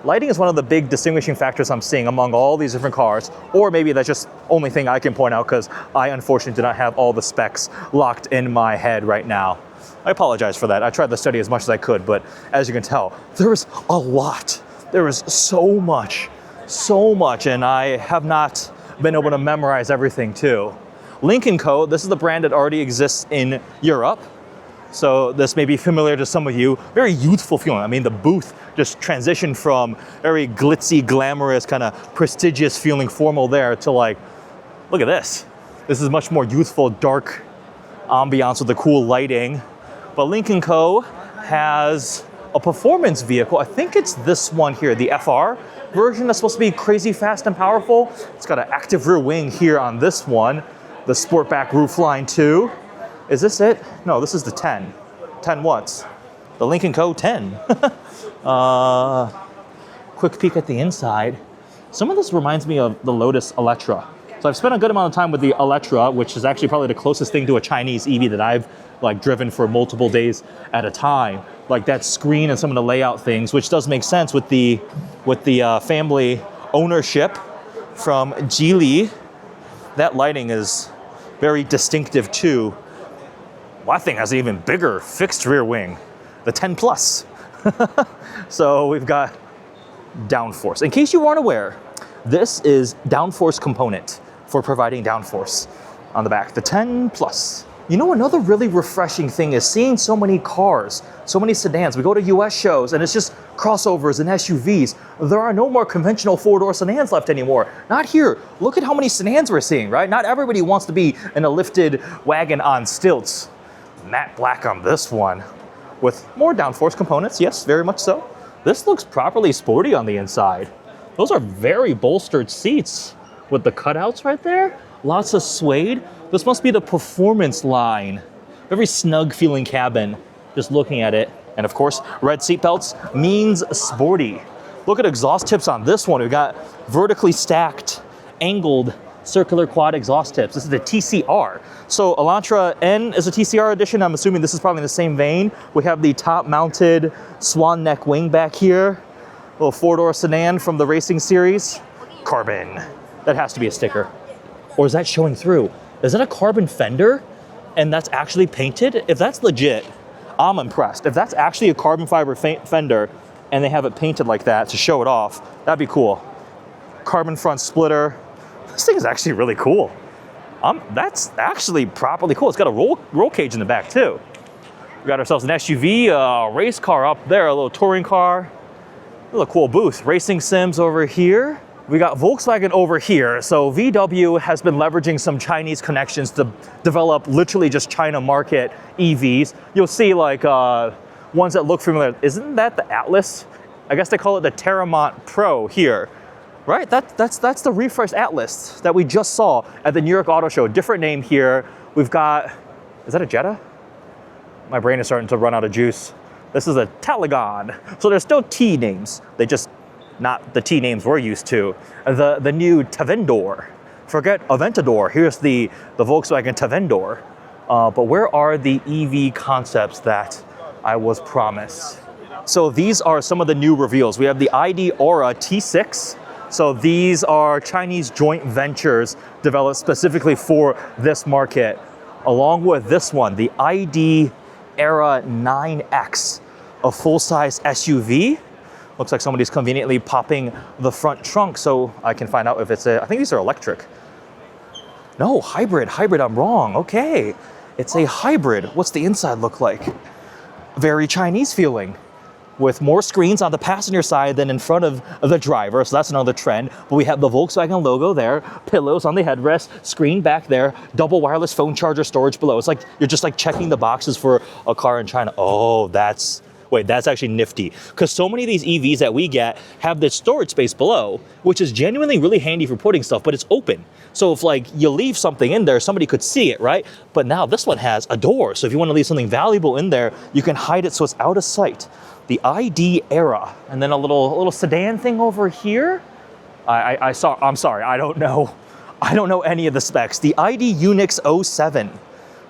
Lighting is one of the big distinguishing factors I'm seeing among all these different cars, or maybe that's just only thing I can point out because I unfortunately do not have all the specs locked in my head right now. I apologize for that. I tried to study as much as I could, but as you can tell, there is a lot. There is so much, and I have not been able to memorize everything too. Lynk Co, this is the brand that already exists in Europe. So this may be familiar to some of you. Very youthful feeling. I mean, the booth just transitioned from very glitzy, glamorous, kind of prestigious feeling formal there to like, look at this. This is much more youthful, dark ambiance with the cool lighting. But Lynk Co has a performance vehicle. I think it's this one here, the FR version that's supposed to be crazy fast and powerful. It's got an active rear wing here on this one. The Sportback roofline too. Is this it? No, this is the 10. 10 watts. The Lynk Co 10. Quick peek at the inside. Some of this reminds me of the Lotus Electra. So I've spent a good amount of time with the Electra, which is actually probably the closest thing to a Chinese EV that I've like driven for multiple days at a time. Like that screen and some of the layout things, which does make sense with the family ownership from Geely. That lighting is very distinctive too. Well, that thing has an even bigger fixed rear wing, the 10 Plus. So we've got downforce. In case you weren't aware, this is downforce component for providing downforce on the back, the 10 Plus. You know, another really refreshing thing is seeing so many cars, so many sedans. We go to US shows and it's just crossovers and SUVs. There are no more conventional four-door sedans left anymore. Not here. Look at how many sedans we're seeing, right? Not everybody wants to be in a lifted wagon on stilts. Matte black on this one with more downforce components. Yes, very much so. This looks properly sporty on the inside. Those are very bolstered seats with the cutouts right there. Lots of suede. This must be the performance line. Very snug feeling cabin, just looking at it. And of course, red seat belts means sporty. Look at exhaust tips on this one. We've got vertically stacked, angled, circular quad exhaust tips. This is the TCR. So Elantra N is a TCR edition. I'm assuming this is probably in the same vein. We have the top mounted swan neck wing back here. Little four-door sedan from the racing series. Carbon. That has to be a sticker. Or is that showing through? Is that a carbon fender and that's actually painted? If that's legit, I'm impressed. If that's actually a carbon fiber fender and they have it painted like that to show it off, that'd be cool. Carbon front splitter. This thing is actually really cool. That's actually properly cool. It's got a roll cage in the back too. We got ourselves an SUV, a race car up there, a little touring car. A little cool booth. Racing sims over here. We got Volkswagen over here. So VW has been leveraging some Chinese connections to develop literally just China market EVs. You'll see like ones that look familiar. Isn't that the Atlas? I guess they call it the Terramont Pro here, right? That's the refreshed Atlas that we just saw at the New York Auto Show. Different name here. We've got, is that a Jetta? My brain is starting to run out of juice. This is a Talagon. So there's still T names. They just not the T names we're used to. The new Tavendor. Forget Aventador. Here's the Volkswagen Tavendor. But where are the EV concepts that I was promised? So these are some of the new reveals. We have the ID Aura T6. So these are Chinese joint ventures developed specifically for this market. Along with this one, the ID Era 9X, a full-size SUV. Looks like somebody's conveniently popping the front trunk so I can find out if it's I think these are electric. No, hybrid, I'm wrong, okay. It's a hybrid. What's the inside look like? Very Chinese feeling, with more screens on the passenger side than in front of the driver, so that's another trend. But we have the Volkswagen logo there, pillows on the headrest, screen back there, double wireless phone charger storage below. It's like you're just like checking the boxes for a car in China. Oh, that's actually nifty, because so many of these EVs that we get have this storage space below, which is genuinely really handy for putting stuff, but it's open. So if like you leave something in there, somebody could see it, right? But now this one has a door. So if you want to leave something valuable in there, you can hide it so it's out of sight. The ID Era, and then a little sedan thing over here. I'm sorry, I don't know any of the specs. The ID Unix 07.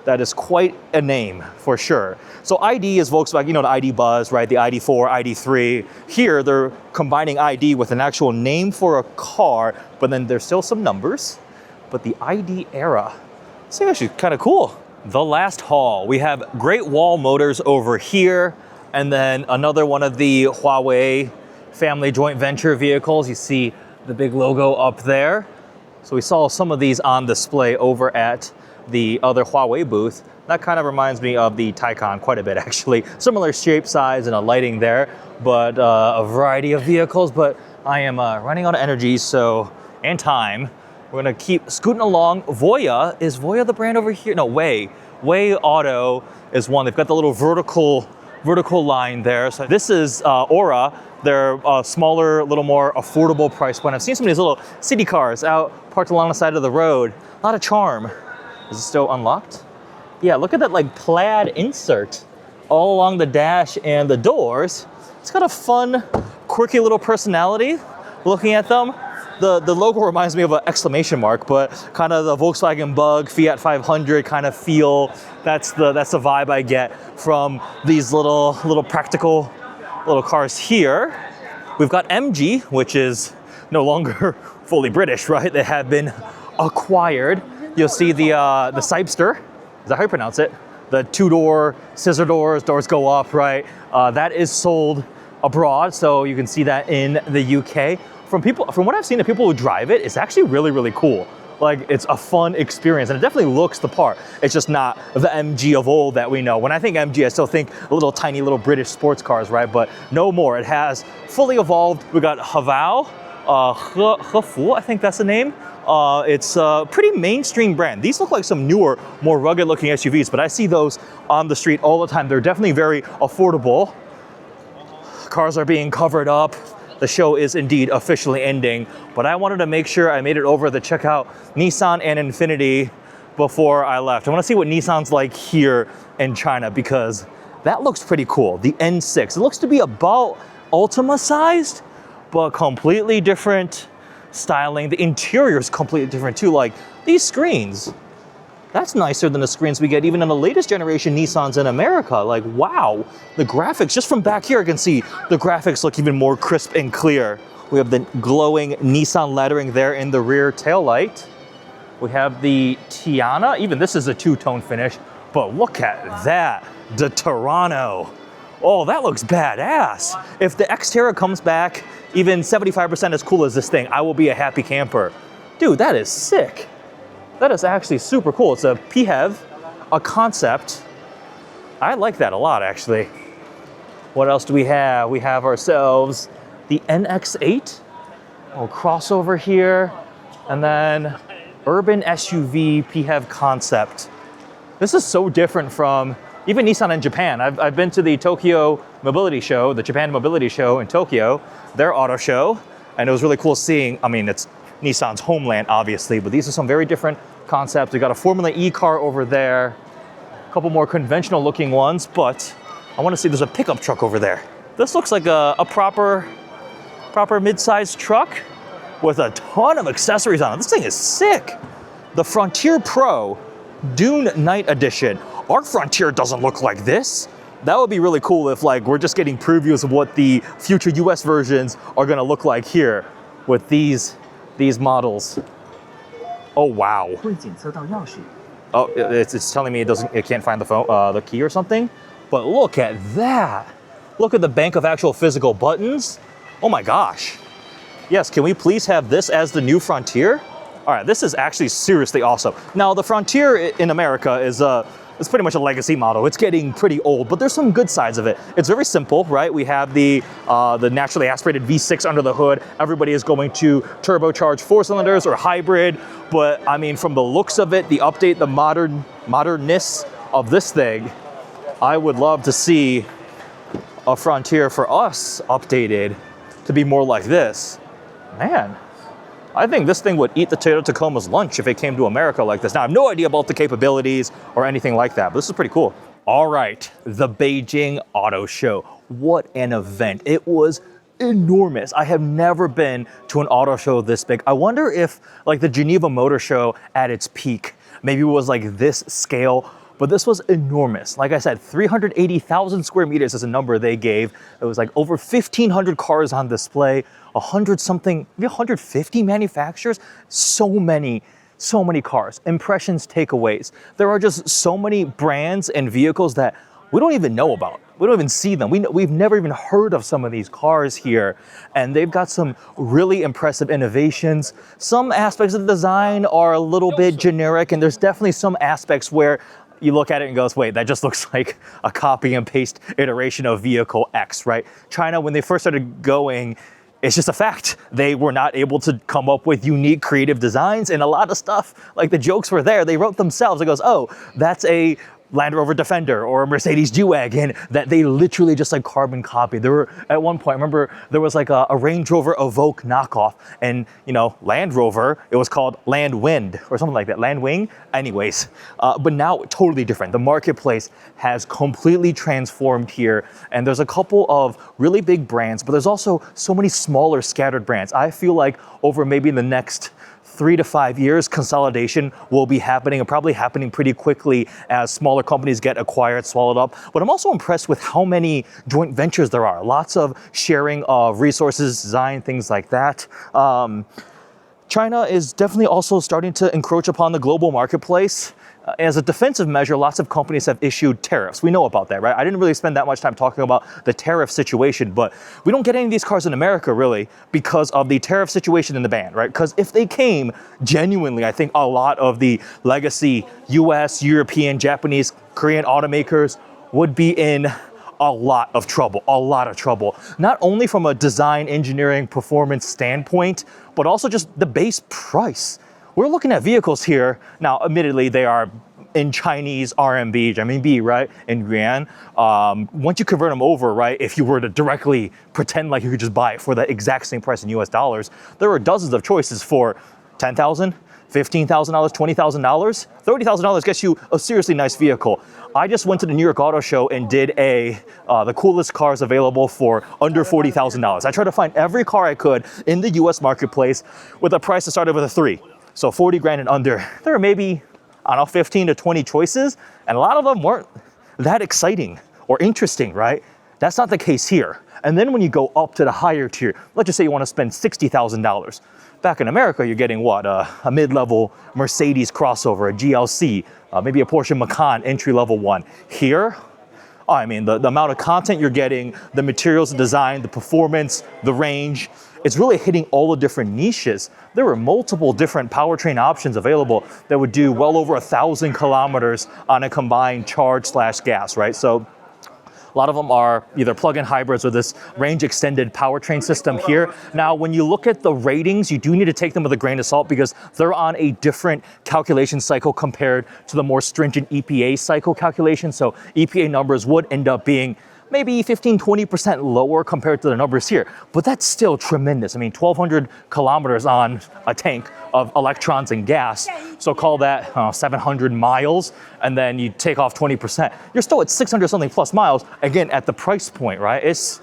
That is quite a name for sure. So ID is Volkswagen, you know, the ID Buzz, right? The ID4, ID3. Here, they're combining ID with an actual name for a car, but then there's still some numbers. But the ID Era, this is actually kind of cool. The last haul, we have Great Wall Motors over here, and then another one of the Huawei family joint venture vehicles. You see the big logo up there. So we saw some of these on display over at the other Huawei booth. That kind of reminds me of the Taycan quite a bit, actually. Similar shape, size, and a lighting there, but a variety of vehicles. But I am running out of energy, and time. We're gonna keep scooting along. Voya, is Voya the brand over here? No, Way Auto is one. They've got the little vertical line there. So this is Aura. They're a smaller, a little more affordable price point. I've seen some of these little city cars out parked along the side of the road. A lot of charm. Is it still unlocked? Yeah, look at that like plaid insert all along the dash and the doors. It's got a fun, quirky little personality looking at them. The logo reminds me of an exclamation mark, but kind of the Volkswagen Bug, Fiat 500 kind of feel. That's the vibe I get from these little practical little cars here. We've got MG, which is no longer fully British, right? They have been acquired. You'll see the Cypster, is that how you pronounce it? The two-door, scissor doors go up, right? That is sold abroad, so you can see that in the UK. From what I've seen, the people who drive it, it's actually really, really cool. like it's a fun experience, and it definitely looks the part. It's just not the MG of old that we know. When I think MG, I still think little tiny little British sports cars, right? But no more. It has fully evolved. We got Havao, Hefu, I think that's the name. It's a pretty mainstream brand. These look like some newer, more rugged looking SUVs, but I see those on the street all the time. They're definitely very affordable. Cars are being covered up. The show is indeed officially ending, but I wanted to make sure I made it over to check out Nissan and Infiniti before I left. I want to see what Nissan's like here in China, because that looks pretty cool. The N6, it looks to be about Ultima sized, but completely different styling. The interior is completely different too. Like these screens, that's nicer than the screens we get even in the latest generation Nissans in America. Like, wow, the graphics, just from back here, I can see the graphics look even more crisp and clear. We have the glowing Nissan lettering there in the rear taillight. We have the Tiana, even this is a two-tone finish, but look at that, the Toronto. Oh, that looks badass. If the Xterra comes back even 75% as cool as this thing, I will be a happy camper. Dude, that is sick. That is actually super cool. It's a PHEV, a concept. I like that a lot, actually. What else do we have? We have ourselves the NX8, a crossover here, and then urban SUV PHEV concept. This is so different from even Nissan in Japan. I've been to the Tokyo Mobility Show, the Japan Mobility Show in Tokyo, their auto show, and it was really cool seeing, I mean, it's Nissan's homeland, obviously, but these are some very different concepts. We got a Formula E car over there, a couple more conventional looking ones, but I want to see, there's a pickup truck over there. This looks like a proper mid-sized truck with a ton of accessories on it. This thing is sick. The Frontier Pro Dune Night Edition. Our Frontier doesn't look like this. That would be really cool if like we're just getting previews of what the future US versions are gonna look like here with these models. Oh wow. Oh, it's telling me it can't find the phone, the key or something. But look at that. Look at the bank of actual physical buttons. Oh my gosh. Yes, can we please have this as the new Frontier? All right, this is actually seriously awesome. Now the Frontier in America is it's pretty much a legacy model. It's getting pretty old, but there's some good sides of it. It's very simple, right? We have the naturally aspirated V6 under the hood. Everybody is going to turbocharge 4 cylinders or hybrid, but I mean, from the looks of it, the update, the modernness of this thing, I would love to see a Frontier for us updated to be more like this. Man, I think this thing would eat the Toyota Tacoma's lunch if it came to America like this. Now, I have no idea about the capabilities or anything like that, but this is pretty cool. All right, the Beijing Auto Show. What an event. It was enormous. I have never been to an auto show this big. I wonder if like the Geneva Motor Show at its peak, maybe it was like this scale, but this was enormous. Like I said, 380,000 square meters is a number they gave. It was like over 1,500 cars on display, 100 something, maybe 150 manufacturers. So many cars. Impressions, takeaways. There are just so many brands and vehicles that we don't even know about. We don't even see them. We've never even heard of some of these cars here. And they've got some really impressive innovations. Some aspects of the design are a little bit generic, and there's definitely some aspects where you look at it and goes, wait, that just looks like a copy and paste iteration of vehicle X, right? China, when they first started going, it's just a fact. They were not able to come up with unique creative designs, and a lot of stuff, like the jokes were there. They wrote themselves. It goes, oh, that's a Land Rover Defender or a Mercedes G-Wagon that they literally just like carbon copied. There were, at one point, I remember there was like a Range Rover Evoque knockoff, and you know, Land Rover, it was called Land Wind or something like that, Land Wing. Anyways, but now totally different. The marketplace has completely transformed here, and there's a couple of really big brands, but there's also so many smaller scattered brands. I feel like over maybe in the next 3 to 5 years, consolidation will be happening, and probably happening pretty quickly as smaller companies get acquired, swallowed up. But I'm also impressed with how many joint ventures there are. Lots of sharing of resources, design, things like that. China is definitely also starting to encroach upon the global marketplace. As a defensive measure, lots of companies have issued tariffs. We know about that, right? I didn't really spend that much time talking about the tariff situation, but we don't get any of these cars in America, really, because of the tariff situation in the ban, right? Because if they came genuinely, I think a lot of the legacy US, European, Japanese, Korean automakers would be in a lot of trouble, not only from a design, engineering, performance standpoint, but also just the base price. We're looking at vehicles here. Now, admittedly, they are in Chinese RMB, right, in yuan. Once you convert them over, right, if you were to directly pretend like you could just buy it for the exact same price in US dollars, there are dozens of choices for $10,000, $15,000, $20,000, $30,000 gets you a seriously nice vehicle. I just went to the New York Auto Show and did the coolest cars available for under $40,000. I tried to find every car I could in the US marketplace with a price that started with a 3. So 40 grand and under. There are maybe, I don't know, 15 to 20 choices, and a lot of them weren't that exciting or interesting, right? That's not the case here. And then when you go up to the higher tier, let's just say you want to spend $60,000. Back in America, you're getting what? A mid-level Mercedes crossover, a GLC, maybe a Porsche Macan entry-level one. Here, I mean, the amount of content you're getting, the materials, the design, the performance, the range, it's really hitting all the different niches. There were multiple different powertrain options available that would do well over 1,000 kilometers on a combined charge/gas, right? So a lot of them are either plug-in hybrids or this range extended powertrain system here. Now, when you look at the ratings, you do need to take them with a grain of salt because they're on a different calculation cycle compared to the more stringent EPA cycle calculation. So EPA numbers would end up being maybe 15, 20% lower compared to the numbers here. But that's still tremendous. I mean, 1,200 kilometers on a tank of electrons and gas. So call that 700 miles, and then you take off 20%. You're still at 600 something plus miles, again, at the price point, right? It's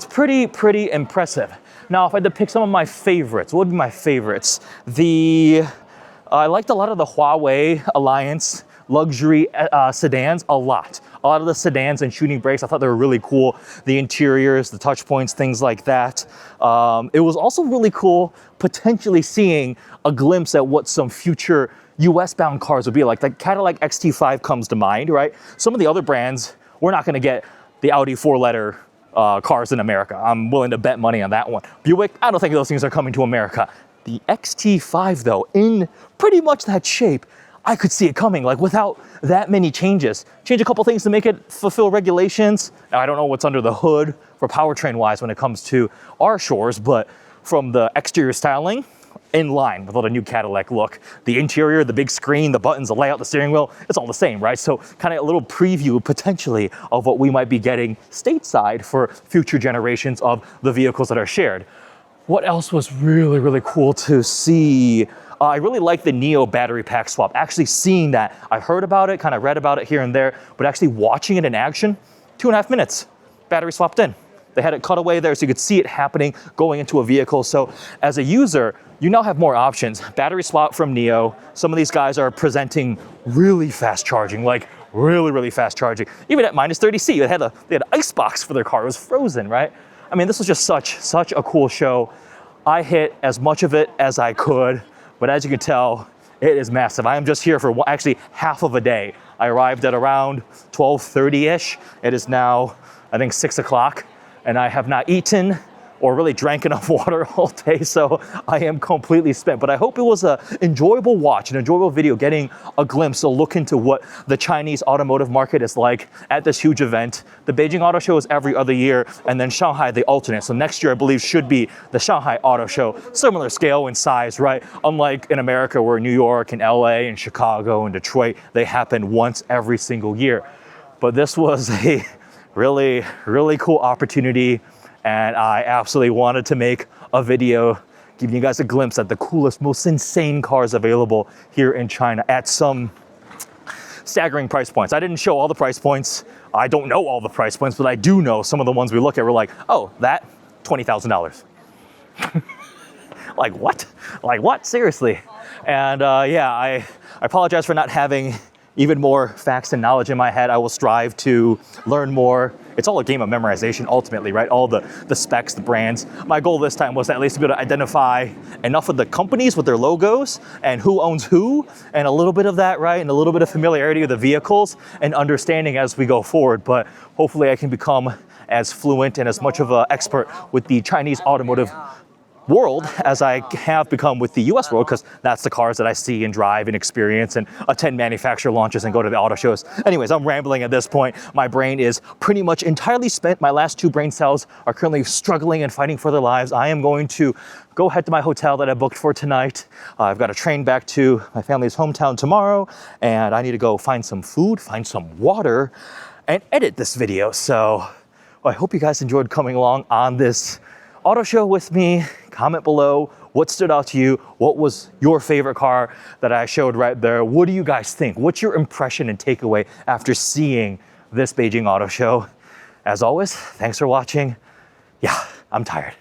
pretty impressive. Now, if I had to pick some of my favorites, what would be my favorites? I liked a lot of the Huawei Alliance luxury sedans a lot. A lot of the sedans and shooting brakes, I thought they were really cool. The interiors, the touch points, things like that. It was also really cool potentially seeing a glimpse at what some future US-bound cars would be like. The Cadillac XT5 comes to mind, right? Some of the other brands, we're not gonna get the Audi 4-letter cars in America. I'm willing to bet money on that one. Buick, I don't think those things are coming to America. The XT5 though, in pretty much that shape, I could see it coming, like without that many changes. Change a couple things to make it fulfill regulations. Now, I don't know what's under the hood for powertrain-wise when it comes to our shores, but from the exterior styling, in line with all the new Cadillac look. The interior, the big screen, the buttons, the layout, the steering wheel, it's all the same, right? So kind of a little preview potentially of what we might be getting stateside for future generations of the vehicles that are shared. What else was really, really cool to see? I really like the Neo battery pack swap. Actually seeing that, I heard about it, kind of read about it here and there, but actually watching it in action, 2.5 minutes, battery swapped in. They had it cut away there so you could see it happening going into a vehicle. So as a user, you now have more options. Battery swap from Neo. Some of these guys are presenting really fast charging, like really, really fast charging. Even at minus 30C, they had an ice box for their car. It was frozen, right? I mean, this was just such a cool show. I hit as much of it as I could. But as you can tell, it is massive. I am just here for actually half of a day. I arrived at around 12:30-ish. It is now, I think, 6 o'clock, and I have not eaten or really drank enough water all day, so I am completely spent. But I hope it was an enjoyable watch, an enjoyable video, getting a glimpse, a look into what the Chinese automotive market is like at this huge event. The Beijing Auto Show is every other year, and then Shanghai, the alternate. So next year, I believe, should be the Shanghai Auto Show. Similar scale and size, right? Unlike in America, where New York and LA and Chicago and Detroit, they happen once every single year. But this was a really, really cool opportunity, and I absolutely wanted to make a video giving you guys a glimpse at the coolest, most insane cars available here in China at some staggering price points. I didn't show all the price points. I don't know all the price points, but I do know some of the ones we look at. We're like, oh, that $20,000. Like what? Like what? Seriously. And yeah, I apologize for not having even more facts and knowledge in my head. I will strive to learn more. It's all a game of memorization ultimately, right? All the specs, the brands. My goal this time was to at least be able to identify enough of the companies with their logos and who owns who, and a little bit of that, right? And a little bit of familiarity with the vehicles and understanding as we go forward. But hopefully I can become as fluent and as much of an expert with the Chinese automotive world as I have become with the US world, because that's the cars that I see and drive and experience and attend manufacturer launches and go to the auto shows. Anyways, I'm rambling at this point. My brain is pretty much entirely spent. My last 2 brain cells are currently struggling and fighting for their lives. I am going to go head to my hotel that I booked for tonight. I've got a train back to my family's hometown tomorrow, and I need to go find some food, find some water, and edit this video. So I hope you guys enjoyed coming along on this auto show with me. Comment below what stood out to you. What was your favorite car that I showed right there? What do you guys think? What's your impression and takeaway after seeing this Beijing Auto Show? As always, thanks for watching. Yeah, I'm tired.